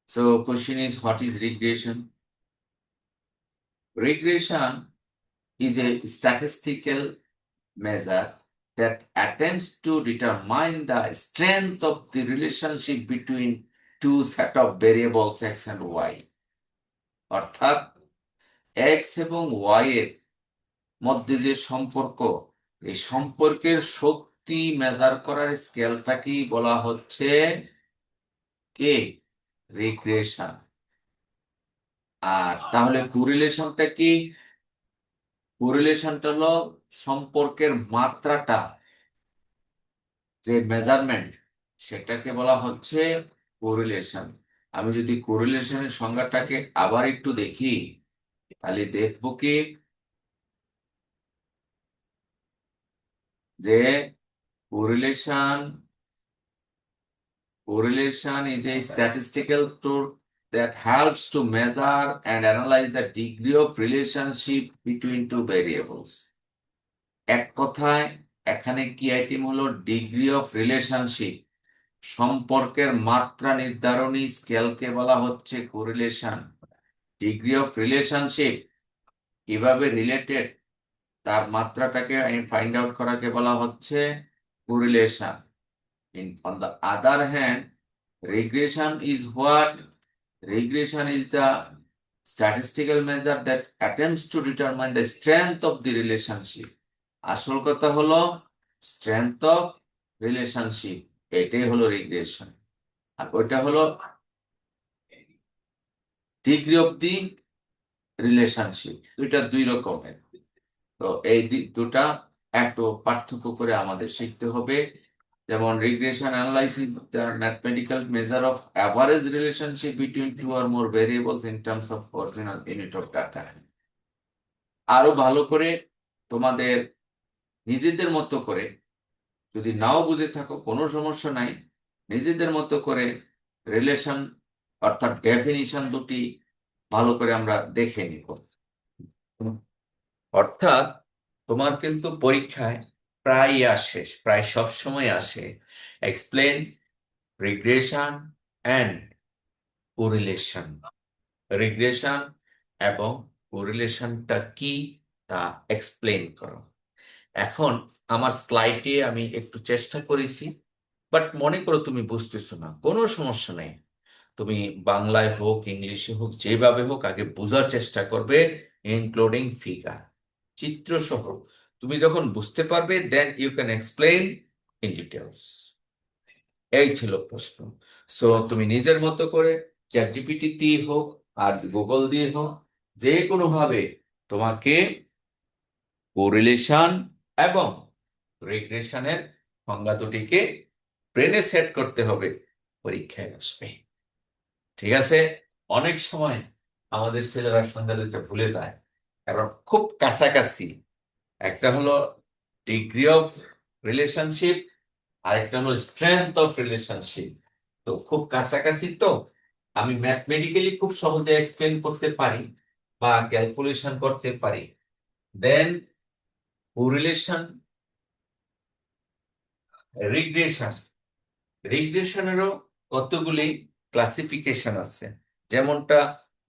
So question is, what is regression? Regression is a statistical measure that attempts to determine the strength of the relationship between two set of variables x and y. অর্থাৎ x এবং y এর মধ্যে যে সম্পর্ক, এই সম্পর্কের শক্তি শক্তি মেজার করার স্কেলটাকেই বলা হচ্ছে কে রিগ্রেশন। আর তাহলে কোরিলেশনটা কি? কোরিলেশনটা হলো সম্পর্কের মাত্রাটা, যে মেজারমেন্ট, সেটাকে বলা হচ্ছে কোরিলেশন। আমি যদি কোরিলেশনের সংজ্ঞাটাকে আবার একটু দেখি, তাহলে দেখবো কি যে correlation is a statistical tool that helps to measure and analyze the degree of relationship between two variables. এক কথায় এখানে কি আইটেম হলো ডিগ্রি অফ রিলেশনশিপ, সম্পর্কের মাত্রা নির্ধারণী স্কেলকে বলা হচ্ছে কোরিলেশন। ডিগ্রি অফ রিলেশনশিপ কিভাবে রিলেটেড তার মাত্রাটাকে ফাইন্ড আউট করাকে বলা হচ্ছে correlation. On the other hand, regression is what? Regression is the statistical measure that attempts to determine the strength of the relationship. আসল কথা হলো স্ট্রেংথ অফ রিলেশনশিপ, এটাই হলো রিগ্রেশন। আর ওইটা হলো ডিগ্রি অফ দি রিলেশনশিপ। দুইটা দুই রকমের। তো এই দুটা একটু পার্থক্য করে আমাদের শিখতে হবে। যেমন regression analysis the mathematical measure of average relationship between two or more variables in terms of original unit of data. আরো ভালো করে তোমাদের নিজেদের মতো করে, যদি নাও বুঝে থাকো কোনো সমস্যা নাই, নিজেদের মতো করে রিলেশন অর্থাৎ ডেফিনিশন দুটি ভালো করে আমরা দেখে নিব। অর্থাৎ তোমার কিন্তু পরীক্ষায় প্রায় আসে, প্রায় সব সময় আসে explain regression and correlation. Regression এবং কোরিলেশনটা কি তা এক্সপ্লেন করো। এখন আমার স্লাইডে আমি একটু চেষ্টা করেছি, বাট মনে করো তুমি বুঝতেছো না, কোনো সমস্যা নেই। তুমি বাংলায় হোক ইংলিশে হোক যেভাবে হোক আগে বোঝার চেষ্টা করবে, ইনক্লুডিং ফিগার, চিত্র সহ। তুমি যখন বুঝতে পারবে then you can explain in details. এই ছিল প্রশ্ন। সো তুমি নিজের মতো করে চ্যাটজিপিটি দিয়ে হোক আর গুগল দিয়ে হোক, যে কোনো ভাবে তোমাকে কোরিলেশন এবং রিগ্রেশনের সংজ্ঞা দুটিকে ব্রেনে সেট করতে হবে, পরীক্ষায় আসবে। ঠিক আছে? অনেক সময় আমাদের ছেলেরা সংজ্ঞা দুটো ভুলে যায়, কারণ খুব কাছাকাছি। একটা হলো ডিগ্রি অফ রিলেশনশিপ, আরেকটা হলো স্ট্রেংথ অফ রিলেশনশিপ। তো খুব কাছাকাছি, তো আমি ম্যাথমেটিক্যালি খুব সহজে এক্সপ্লেন করতে পারি বা ক্যালকুলেশন করতে পারি। দেন কোরিলেশন, রিগ্রেশনেরও কতগুলি ক্লাসিফিকেশন আছে। যেমনটা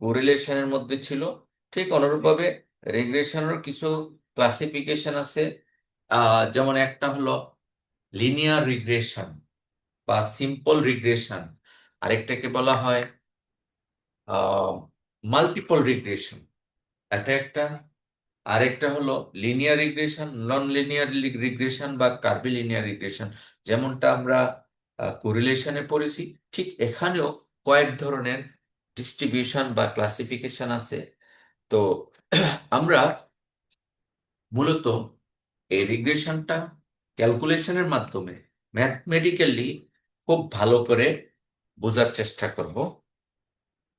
কোরিলেশনের মধ্যে ছিল, ঠিক অনুরূপভাবে রিগ্রেশনেরও কিছু ক্লাসিফিকেশন আছে। যেমন একটা হলো লিনিয়ার রিগ্রেশন বা সিম্পল রিগ্রেশন, আরেকটাকে বলা হয় মাল্টিপল রিগ্রেশন, এটা একটা। আরেকটা হলো linear regression, non linear regression বা কার্ভিলিনিয়ার রিগ্রেশন। যেমনটা আমরা কোরিলেশনে পড়েছি, ঠিক এখানেও কয়েক ধরনের ডিস্ট্রিবিউশন বা ক্লাসিফিকেশন আছে। তো আমরা মূলত এই রিগ্রেশনটা ক্যালকুলেশনের মাধ্যমে ম্যাথমেটিক্যালি খুব ভালো করে বোঝার চেষ্টা করব।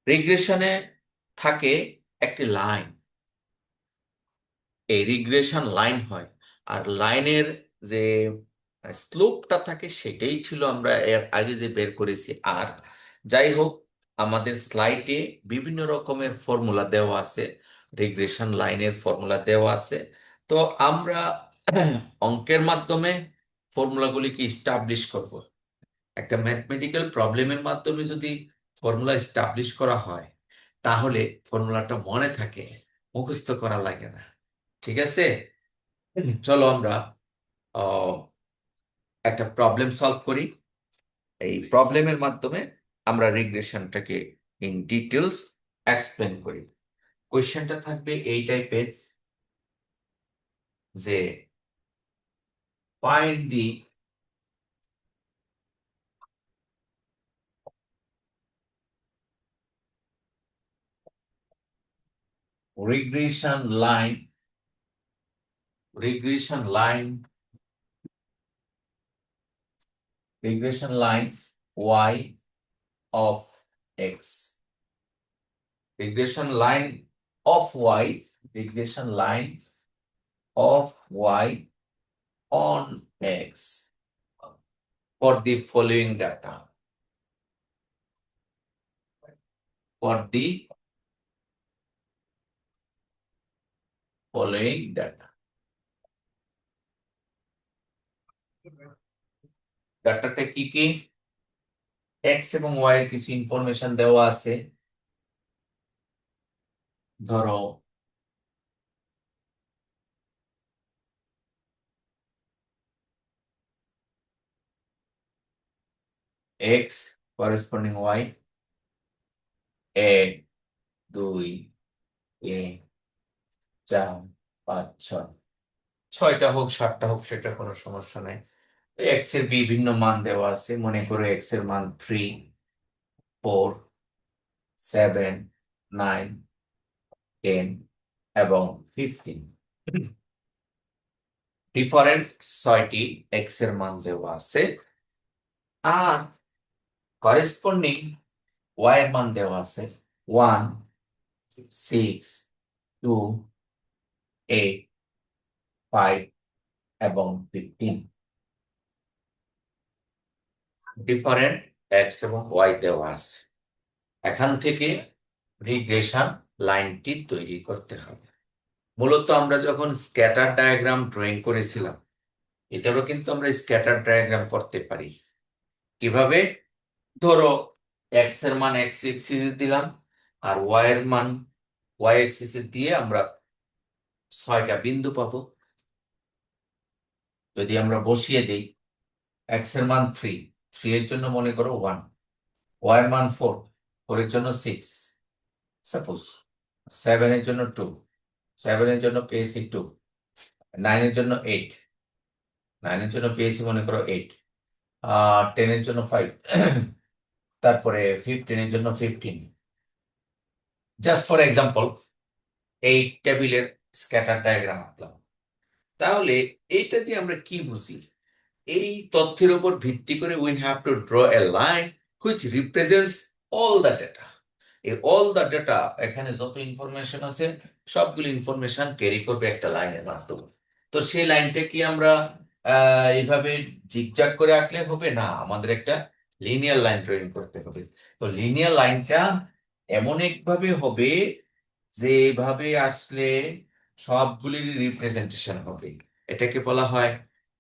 রিগ্রেশনে থাকে একটি লাইন, এই রিগ্রেশন লাইন হয়, আর লাইনের যে স্লোপটা থাকে সেটাই ছিল আমরা এর আগে যে বের করেছি। আর যাই হোক, আমাদের স্লাইডে বিভিন্ন রকমের ফর্মুলা দেওয়া আছে, রিগ্রেশন লাইনের ফর্মুলা দেওয়া আছে। তো আমরা অঙ্কের মাধ্যমে ফর্মুলাগুলিকে ইস্টাবলিশ করব। একটা ম্যাথমেটিক্যাল প্রবলেমের মাধ্যমে যদি ফর্মুলা ইস্টাবলিশ করা হয়, তাহলে ফর্মুলাটা মনে থাকে, মুখস্থ করা লাগে না। ঠিক আছে? চলো আমরা একটা প্রবলেম সলভ করি। এই প্রবলেমের মাধ্যমে আমরা রিগ্রেশনটাকে ইন ডিটেলস এক্সপ্লেন করি। কোশ্চেনটা থাকবে এই টাইপের যে find the regression line y of x. Regression line of y on x for the following data. For the following data. ডাটাটা কি কি? x এবং y এর কিছু ইনফরমেশন দেওয়া আছে। ধরো x corresponding y 1 2 3 4 5 6 6টা হোক 7টা হোক সেটা কোনো সমস্যা নাই। x এর বিভিন্ন মান দেওয়া আছে, মনে করো x এর মান 3 4 7 9 10 এবং 15। ডিফারেন্ট 6টি x এর মান দেওয়া আছে আর করেসপন্ডিং y এর মান দেওয়া আছে 1 6 2 8 5 এবং 15। ডিফারেন্ট x এবং y দেওয়া আছে। এখান থেকে রিগ্রেশন লাইনটি তৈরি করতে হবে। মূলত আমরা যখন স্ক্যাটার ডায়াগ্রাম ড্রয়িং করেছিলাম, এটারও কিন্তু আমরা স্ক্যাটার ডায়াগ্রাম করতে পারি। কিভাবে? ধরো x এর মান x এক্সিসে দিলাম আর y এর মান y এক্সিসে দিয়ে আমরা 6টা বিন্দু পাবো। যদি আমরা বসিয়ে দেই, x এর মান 3 এর জন্য মনে করো 1, y এর মান 4 এর জন্য 6, সাপোজ 7 এর জন্য 2, 7 এর জন্য পেয়েছি 2, 9 এর জন্য 8, 9 এর জন্য পেয়েছি মনে করো 8, 10 এর জন্য 5, তারপরে 15 এর জন্য 15। জাস্ট ফর এক্সাম্পল এই টেবিলের স্ক্যাটার ডায়াগ্রাম আঁকলাম। তাহলে এইটা দিয়ে আমরা কি বুঝি? এই তথ্যের উপর ভিত্তি করে we have to draw A line which represents all the data. এই অল দ্য ডেটা, এখানে যত ইনফরমেশন আছে সবগুলো ইনফরমেশন ক্যারি করবে একটা লাইনের মাধ্যমে। তো সেই লাইনটা কি আমরা এইভাবে জিগজাগ করে আঁকলে হবে না, আমাদের একটা লিনিয়ার লাইন ড্রয়িং করতে হবে। তো লিনিয়ার লাইনটা এমন একভাবে হবে যেভাবে আসলে সবগুলির রিপ্রেজেন্টেশন হবে। এটাকে বলা হয়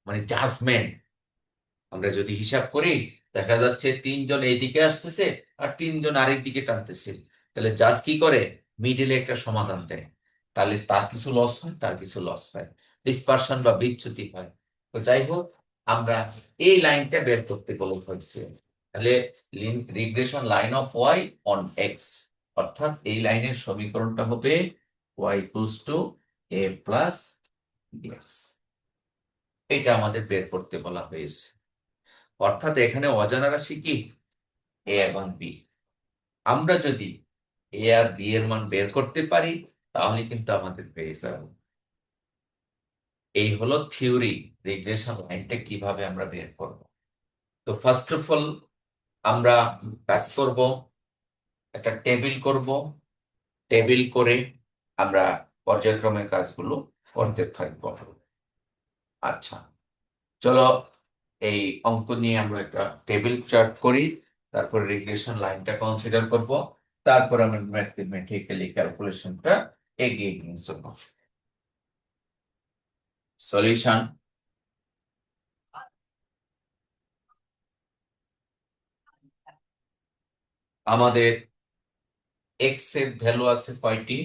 মানে জাজমেন্ট। আমরা যদি হিসাব করি দেখা যাচ্ছে 3 জন এইদিকে আসতেছে আর 3 জন আরেক দিকে টানতেছে, তাহলে জাজ কি করে? মিডিলে একটা সমাধান দেয়। তাহলে তার কিছু লস হয়, তার কিছু লস হয়, ডিসপারশন বা বিচ্যুতি হয়। তো যাই হোক, আমরা এই লাইনটা বের করতে বলা হয়েছে। তাহলে regression line of y on x, অর্থাৎ এই লাইনের সমীকরণটা হবে y equals to a plus bx। এটা আমাদের বের করতে বলা হয়েছে। অর্থাৎ এখানে অজানা রাশি কি? a এবং b। আমরা যদি a আর b এর মান বের করতে পারি তাহলে কিন্তু আমাদের পেয়ে যাব। এই হলো থিওরি, রিগ্রেশন লাইনটা কিভাবে আমরা বের করব। তো ফার্স্ট অফ অল আমরা কাজ করব, একটা টেবিল করব। টেবিল করে আমরা পর্যায়ক্রমে কাজগুলো করতে থাকবো। আচ্ছা, চলো এই অঙ্ক নিয়ে আমরা একটা টেবিল চার্ট করি, তারপর রিগ্রেশন লাইনটা কনসিডার করব, তারপর আমরা ম্যাথমেটিক্যালি ক্যালকুলেশনটা এগিয়ে নিয়ে যাব। সলিউশন। আমাদের এক্স এর ভ্যালু আছে কয়টি?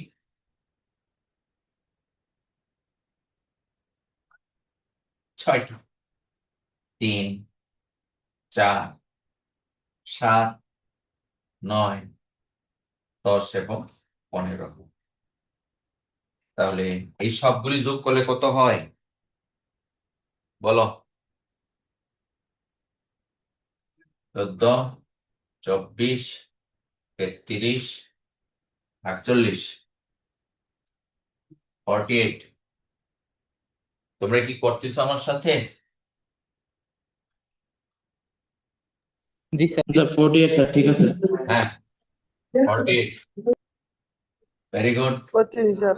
6টি। 3 4 7 9 10 এবং 15। তাহলে এই সবগুলি যোগ করলে কত হয় বলো? 14, 24, 33, 48, 48। তোমরা কি করতেছো আমার সাথে? জি স্যার। স্যার 48 স্যার ঠিক আছে হ্যাঁ, 48। Very good. করছি স্যার।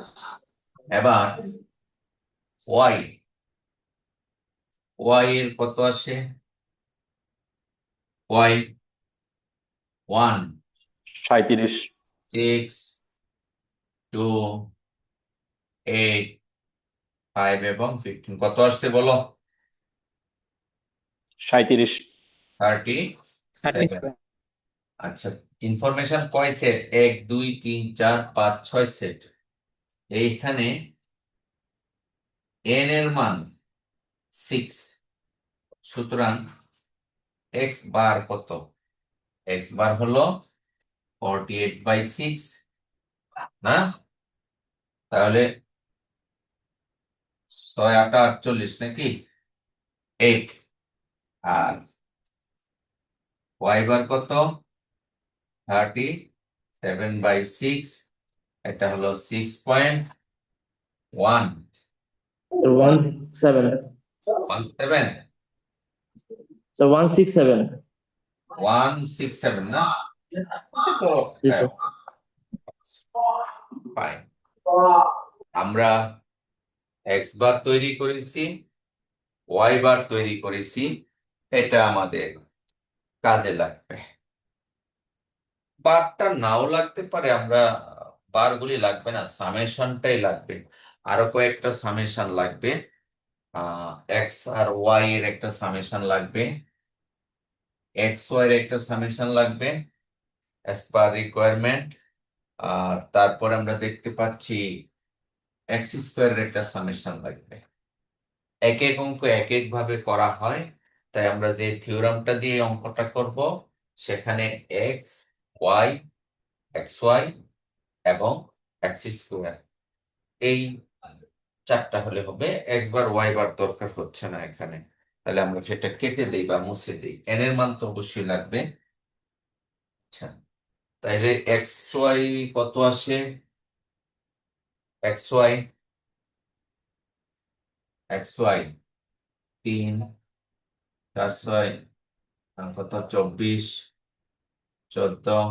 এবার ওয়াই, ওয়াই এর কত আসে? ওয়াই 1, 37 6, 2, 8, 5 এবং 15 কত আসছে বলো? 37 37। আচ্ছা, ইনফরমেশন কয় সেট? 1, 2, 3, 4, 5, 6 সেট। এইখানে n এর মান 6, সুতরাং x বার কত? x বার হলো 48/6, না? তাহলে 6 8 48 নাকি 8। আর y বার কত? 37/6, এটা হলো 6.117। 17 স্যার 167 167 না? আচ্ছা তো জি স্যার ফাইন। আমরা x বার তৈরি করেছি, y বার তৈরি করেছি, এটা আমাদের কাজে লাগবে। বারটা নাও লাগতে পারে, আমরা বারগুলি লাগবে না, সামেশনটাই লাগবে। আরো কয়েকটা সামেশন লাগবে, এক্স আর ওয়াই এর একটা সামেশন লাগবে, এক্স ওয়াই এর একটা সামেশন লাগবে অ্যাজ পার রিকোয়ারমেন্ট। আর তারপর আমরা দেখতে পাচ্ছি এক্স স্কোয়ারের একটা সামেশন লাগবে। এক এক অঙ্ক এক এক ভাবে করা হয়, তাই আমরা যে থিওরামটা দিয়ে অঙ্কটা করব সেখানে এক্স ওয়াই, এক্স ওয়াই এবং এক্স স্কোয়ার, এই চারটা হলে হবে। এক্স বার ওয়াই বার দরকার হচ্ছে না এখানে, তাহলে আমরা সেটা কেটে দিই বা মুছে দিই। এন এর মান তো অবশ্যই লাগবে। আচ্ছা, তাইলে এক্স ওয়াই কত আসে? এক্স ওয়াই 3, 4, 6, কত 24, 14,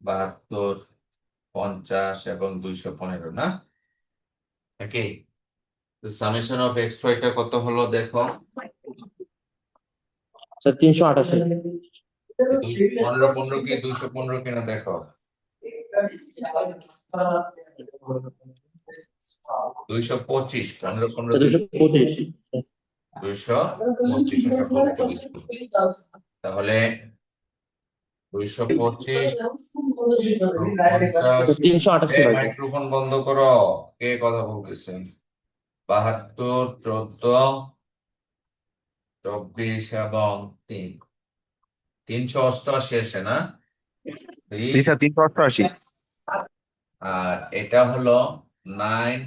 72, 50 এবং 215, না? ওকে, সামেশন অফ এক্স ওয়াইটা কত হলো দেখো? স্যার 388 215 15 কি 215 কিনা দেখো? 225, 15 15 225 225, এটা ভুল করেছি। তাহলে 225 50। 388 ভাই মাইক্রোফোন বন্ধ করো, কে কথা বলতেছেন? 72, 14, 24 এবং 3, 388 আসে না? জি স্যার 388। আর এটা হলো 9,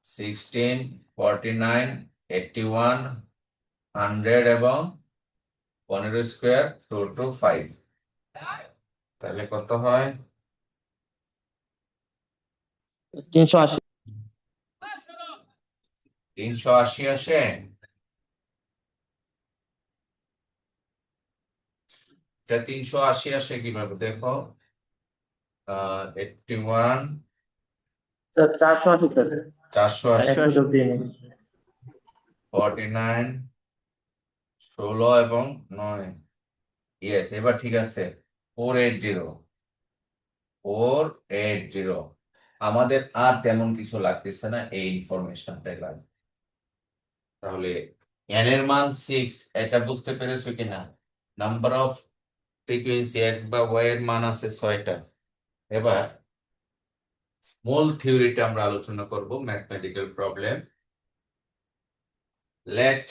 16, 49, 81, 100 এবং 15 স্কোয়ার 225। তাহলে কত হয়? 380 380 আসে। এটা 380 আসে কিভাবে দেখো? 81, স্যার 480 স্যার 480, 100 যোগ দিয়ে নিন 49, 16 এবং 9। ইয়েস, এবার ঠিক আছে। 480, 480। আমাদের আর তেমন কিছু লাগতেছে না, এই ইনফরমেশনটাই লাগবে। তাহলে n এর মান 6, এটা বুঝতে পেরেছো কিনা? নাম্বার অফ ফ্রিকোয়েন্সি এক্স বা ওয়াই এর মান আছে 6টা। এবার মূল থিওরিটা আমরা আলোচনা করব, ম্যাথমেটিক্যাল প্রবলেম। লেট,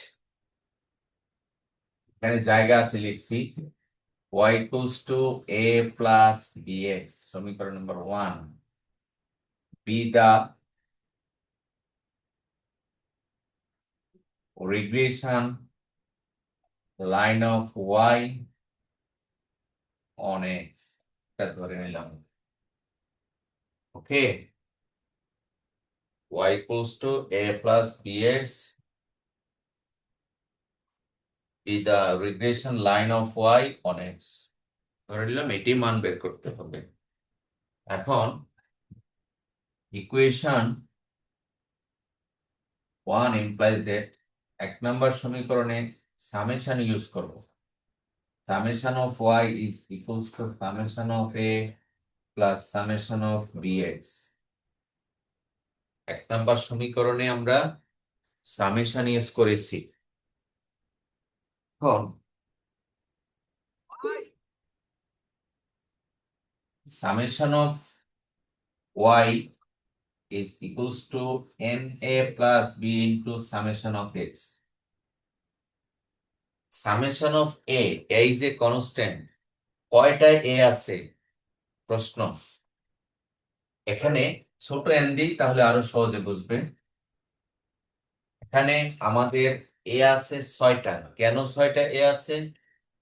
এখানে জায়গা আছে লিখছি, y equals to a plus bx, সমীকরণ নম্বর 1, be the regression line of y on x এটা ধরে নিলাম ওকে y equals to a plus bx is the regression line of y on x ধরে নিলাম এটি মান বের করতে হবে এখন ইকুয়েশন 1 implies that এক নাম্বার সমীকরণে সামেশন ইউজ করব summation of y is equals to summation of a plus summation of bx এক নাম্বার সমীকরণে আমরা সামেশন ইউজ করেছি এখন summation of y is equals to na plus b into summation of x summation of a is a constant কয়টা a আছে প্রশ্ন এখানে ছোট n দিই তাহলে আরো সহজে বুঝবে এখানে আমাদের a আছে 6টা কেন 6টা a আছে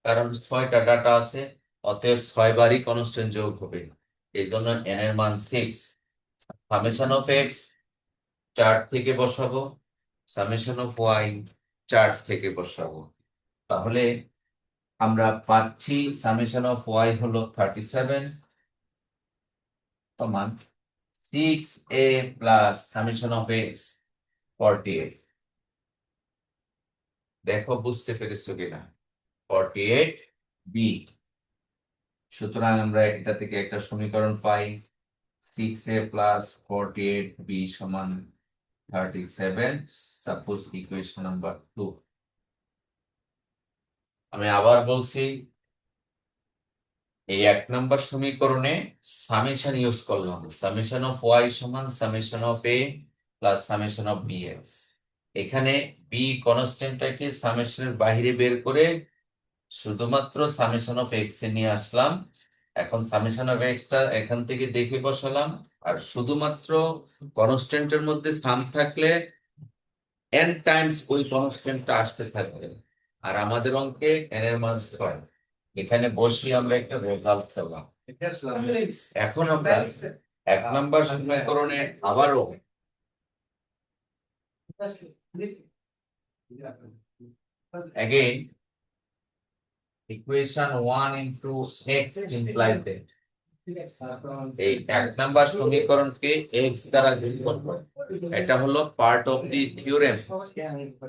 কারণ 6টা ডাটা আছে অতএব 6 বারই কনস্ট্যান্ট যোগ হবে এইজন্য n এর মান 6 সামেশন অফ x চার্ট থেকে বসাবো সামেশন অফ y চার্ট থেকে বসাবো তাহলে আমরা পাচ্ছি সামেশন অফ y হলো 37 সমান 6a plus summation of x 48 দেখো বুঝতে পেরেছো কিনা 48b সুতরাং আমরা এটা থেকে একটা সমীকরণ পাই 6a plus 48b সমান 37 সাপোজ ইকুয়েশন নাম্বার 2 আমি আবার বলছি এই এক নাম্বার সমীকরণে সামেশন ইউজ করলাম সামেশন অফ y সমান summation of a plus summation of bx এখানে b কনস্ট্যান্টটাকে সামেশনের বাইরে বের করে শুধুমাত্র সামেশন অফ x এ নিয়ে আসলাম এখন সামেশন অফ x টা এখান থেকে দেখে বসালাম আর শুধুমাত্র কনস্ট্যান্টের মধ্যে সাম থাকলে n টাইমস ওই কনস্ট্যান্টটা আসতে থাকবে আর আমাদের অঙ্কে n এর মান 6 এখানে বসিয়ে আমরা একটা রেজাল্ট পেলাম এখন আমরা এক নাম্বার সমীকরণে আবারও again equation 1 into x implies that এই এক নাম্বার সমীকরণকে x দ্বারা গুণ করব এটা হলো পার্ট অফ দি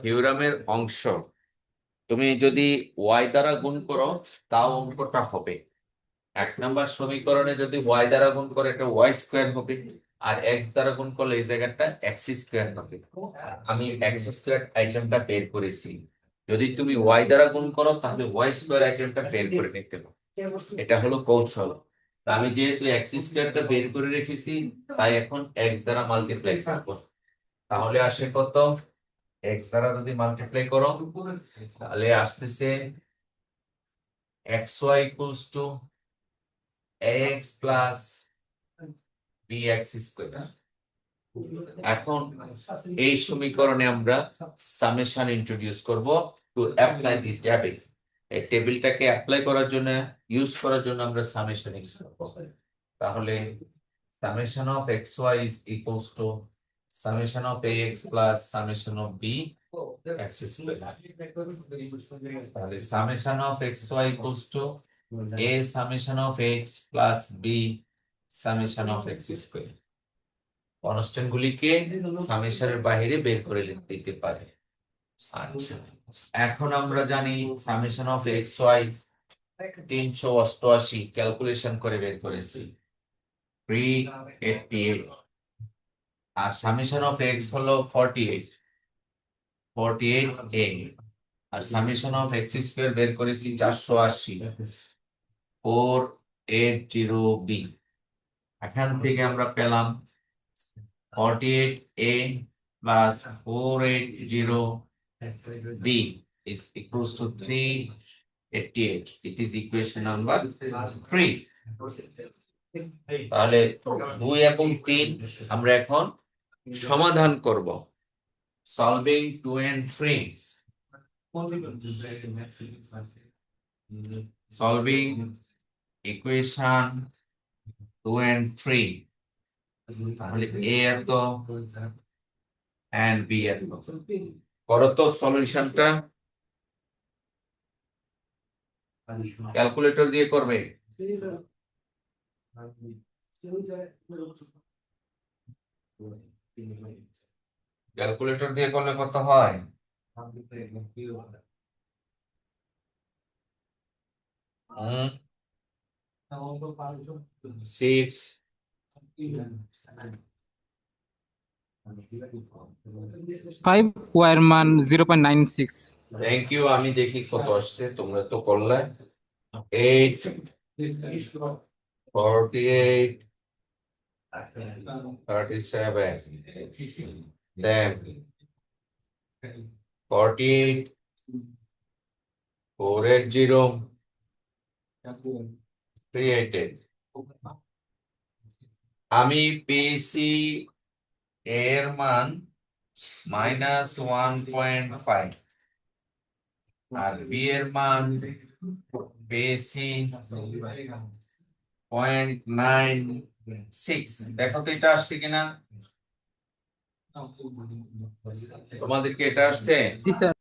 থিওরেমের অংশ তুমি যদি y দ্বারা গুণ করো তাও অঙ্কটা হবে এক নাম্বার সমীকরণে যদি y দ্বারা গুণ করে এটা y স্কয়ার হবে আর x দ্বারা গুণ করলে এই জায়গাটা x স্কয়ার হবে আমি x স্কয়ার আইটেমটা বের করেছি যদি তুমি y দ্বারা গুণ করো তাহলে y স্কয়ার আইটেমটা বের করে নিতে হবে এটা হলো কৌশল আমি যেহেতু x স্কয়ারটা বের করে রেখেছি তাই এখন x দ্বারা মাল্টিপ্লাই করব তাহলে আসে কত x দ্বারা যদি মাল্টিপ্লাই করো তাহলে আসতেছে xy equals to ax plus bx square এখন এই সমীকরণে আমরা সামেশন ইন্ট্রোডিউস করব টু অ্যাপ্লাই দিস টেবিল এই টেবিলটাকে অ্যাপ্লাই করার জন্য ইউজ করার জন্য আমরা সামেশন ইউজ করব তাহলে summation of xy is equals to summation of ax plus summation of b x square তাহলে summation of xy equals to a summation of x plus b summation of x square constant গুলিকে সামেশনের বাইরে বের করে দিতে পারে আচ্ছা এখন আমরা জানি সামেশন অফ xy 388 ক্যালকুলেশন করে বের করেছি 388 আর সামেশন অফ x হলো 48a আর সামেশন অফ x স্কয়ার বের করেছি 480 480b এখান থেকে আমরা পেলাম 48a plus 480b is equals to 388. It is equation number 3. তাহলে 2 এবং 3 আমরা এখন সমাধান করব। Solving 2 and 3. solving equation 2 and 3 তাহলে a এত and b এত করো তো সলিউশনটা ক্যালকুলেটর দিয়ে করবে ক্যালকুলেটর দিয়ে করলে কত হয় 6 5 ওয়ার মান 0.96 থ্যাংক ইউ আমি দেখি কত আসছে তোমরা তো করলে 8 48 37 then 48 480 388 আমি পেয়েছি এর মান -1.5 আর বি এর মান পেয়েছি 0.96 দেখো তো এটা আসছে কিনা তোমাদেরকে এটা আসছে জি sir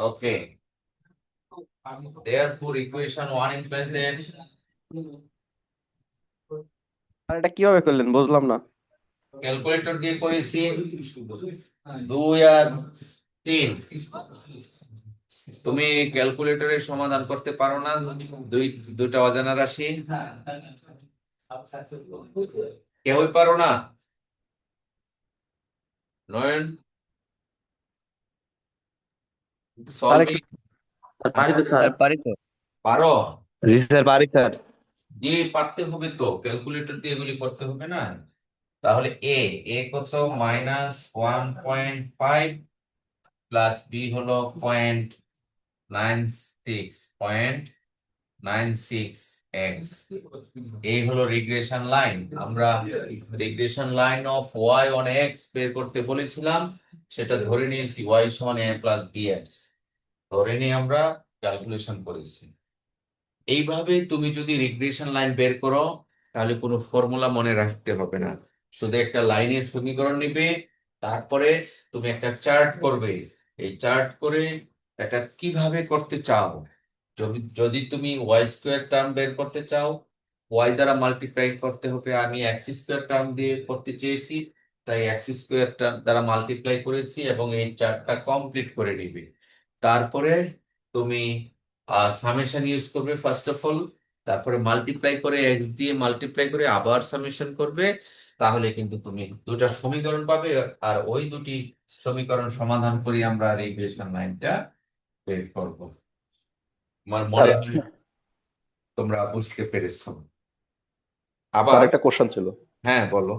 okay therefore equation 1 implies that আর এটা কিভাবে করলেন বুঝলাম না। ক্যালকুলেটর দিয়ে করেছি 2 আর 3 তুমি ক্যালকুলেটরের সমাধান করতে পারো না দুইটা অজানা রাশি কেউই পারো না নয়ন সলভিং পারি তো স্যার। পারি তো। পারো জি স্যার পারি স্যার। দিয়ে পারতে হবে তো ক্যালকুলেটর দিয়ে এগুলি করতে হবে না তাহলে এ কত -1.5 প্লাস বি হলো 0.96 এই হলো রিগ্রেশন লাইন আমরা regression line of y on x বের করতে বলেছিলাম সেটা ধরে নিয়েছি y সমান a প্লাস bx ধরে নিয়ে আমরা ক্যালকুলেশন করেছি এইভাবে তুমি যদি রিগ্রেশন লাইন বের করো তাহলে কোনো ফর্মুলা মনে রাখতে হবে না শুধু একটা লাইনের সমীকরণ নিবে তারপরে তুমি একটা চার্ট করবে এই চার্ট করে এটা কিভাবে করতে চাও যদি তুমি y স্কয়ার টার্ম বের করতে চাও y দ্বারা মাল্টিপ্লাই করতে হবে আমি x স্কয়ার টার্ম দিয়ে করতে চেয়েছি তাই x স্কয়ার টার্ম দ্বারা মাল্টিপ্লাই করেছি এবং এই চার্টটা কমপ্লিট করে নিবে তারপরে তুমি সামেশন ইউজ করবে ফার্স্ট অফ অল তারপরে মাল্টিপ্লাই করে x দিয়ে মাল্টিপ্লাই করে আবার সামেশন করবে তাহলে কিন্তু তুমি দুটা সমীকরণ পাবে আর ওই দুটি সমীকরণ সমাধান করে আমরা রিগ্রেশন লাইনটা বের করব আমার মনে হয় তোমরা বুঝতে পেরেছো আবার স্যার একটা কোশ্চেন ছিল। হ্যাঁ বলো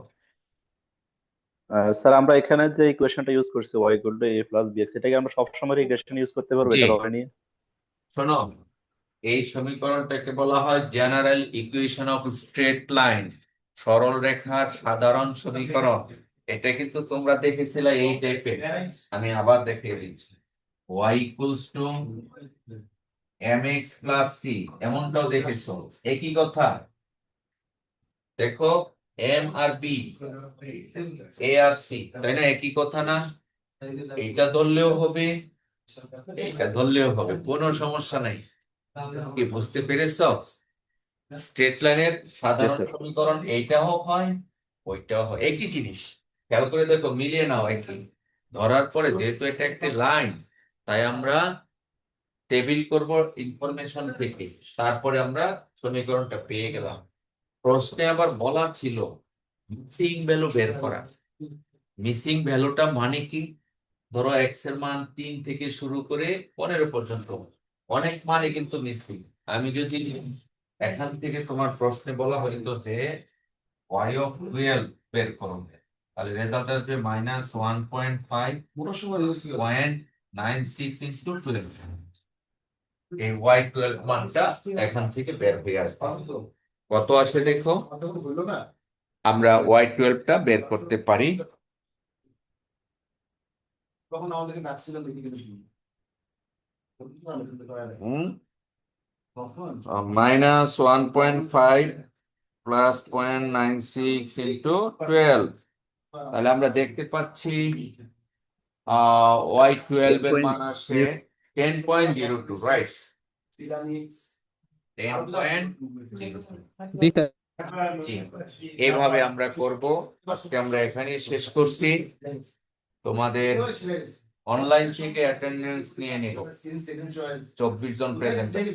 স্যার আমরা এখানে যে ইকুয়েশনটা ইউজ করছি y = a + bx এটাকে আমরা সবসময় রিগ্রেশন ইউজ করতে পারবো জি। এটা ধরে নিয়ে? শোনো এই সমীকরণটাকে বলা হয় general equation of straight line সরল রেখার সাধারণ সমীকরণ এটা কিন্তু তোমরা দেখেছিলে এই টাইপের আমি আবার দেখিয়ে দিচ্ছি y = mx + c এমনটাও দেখেছো একই কথা দেখো m R b a R c তাই না একই কথা না এটা ধরলেও হবে এটা ধরলেও হবে কোনো সমস্যা নাই কি বুঝতে পেরেছো স্ট্রেট লাইনের সাধারণ স্যার। সমীকরণ এইটাও হয় ওইটাও হয় একই জিনিস খেয়াল করে দেখো মিলিয়ে নাও একই ধরার পরে যেহেতু এটা একটি লাইন তাই আমরা টেবিল করব ইনফরমেশন থেকে তারপরে আমরা সমীকরণটা পেয়ে গেলাম প্রশ্নে আবার বলা ছিল মিসিং ভ্যালু বের করা মিসিং ভ্যালুটা মানে কি ধরো x এর মান 3 থেকে শুরু করে 15 পর্যন্ত অনেক মানে কিন্তু মিসিং আমি যদি এখান থেকে তোমার প্রশ্নে বলা হইতো যে y of 12 বের করো তাহলে রেজাল্ট আসবে -1.5 পুরো সময় ইউজ করে 0.96 into 12 এই y12 মানটা এখান থেকে বের হয়ে আসবে কত আছে দেখো কথা তো হইলো না আমরা y12 টা বের করতে পারি তখন আমাদেরকে ম্যাক্সিমাম লিখে দিতে মাইনাস 1.5 প্লাস 0.96 ইন্টু 12, তাহলে আমরা দেখতে পাচ্ছি y12 এর মান আসে 10.02, রাইট? 10.02। জি স্যার। জি, এইভাবে আমরা করব। আজকে আমরা এখানে শেষ করছি। তোমাদের অনলাইন থেকে অ্যাটেন্ডেন্স নিয়ে নিব, 24 জন প্রেজেন্ট আছে।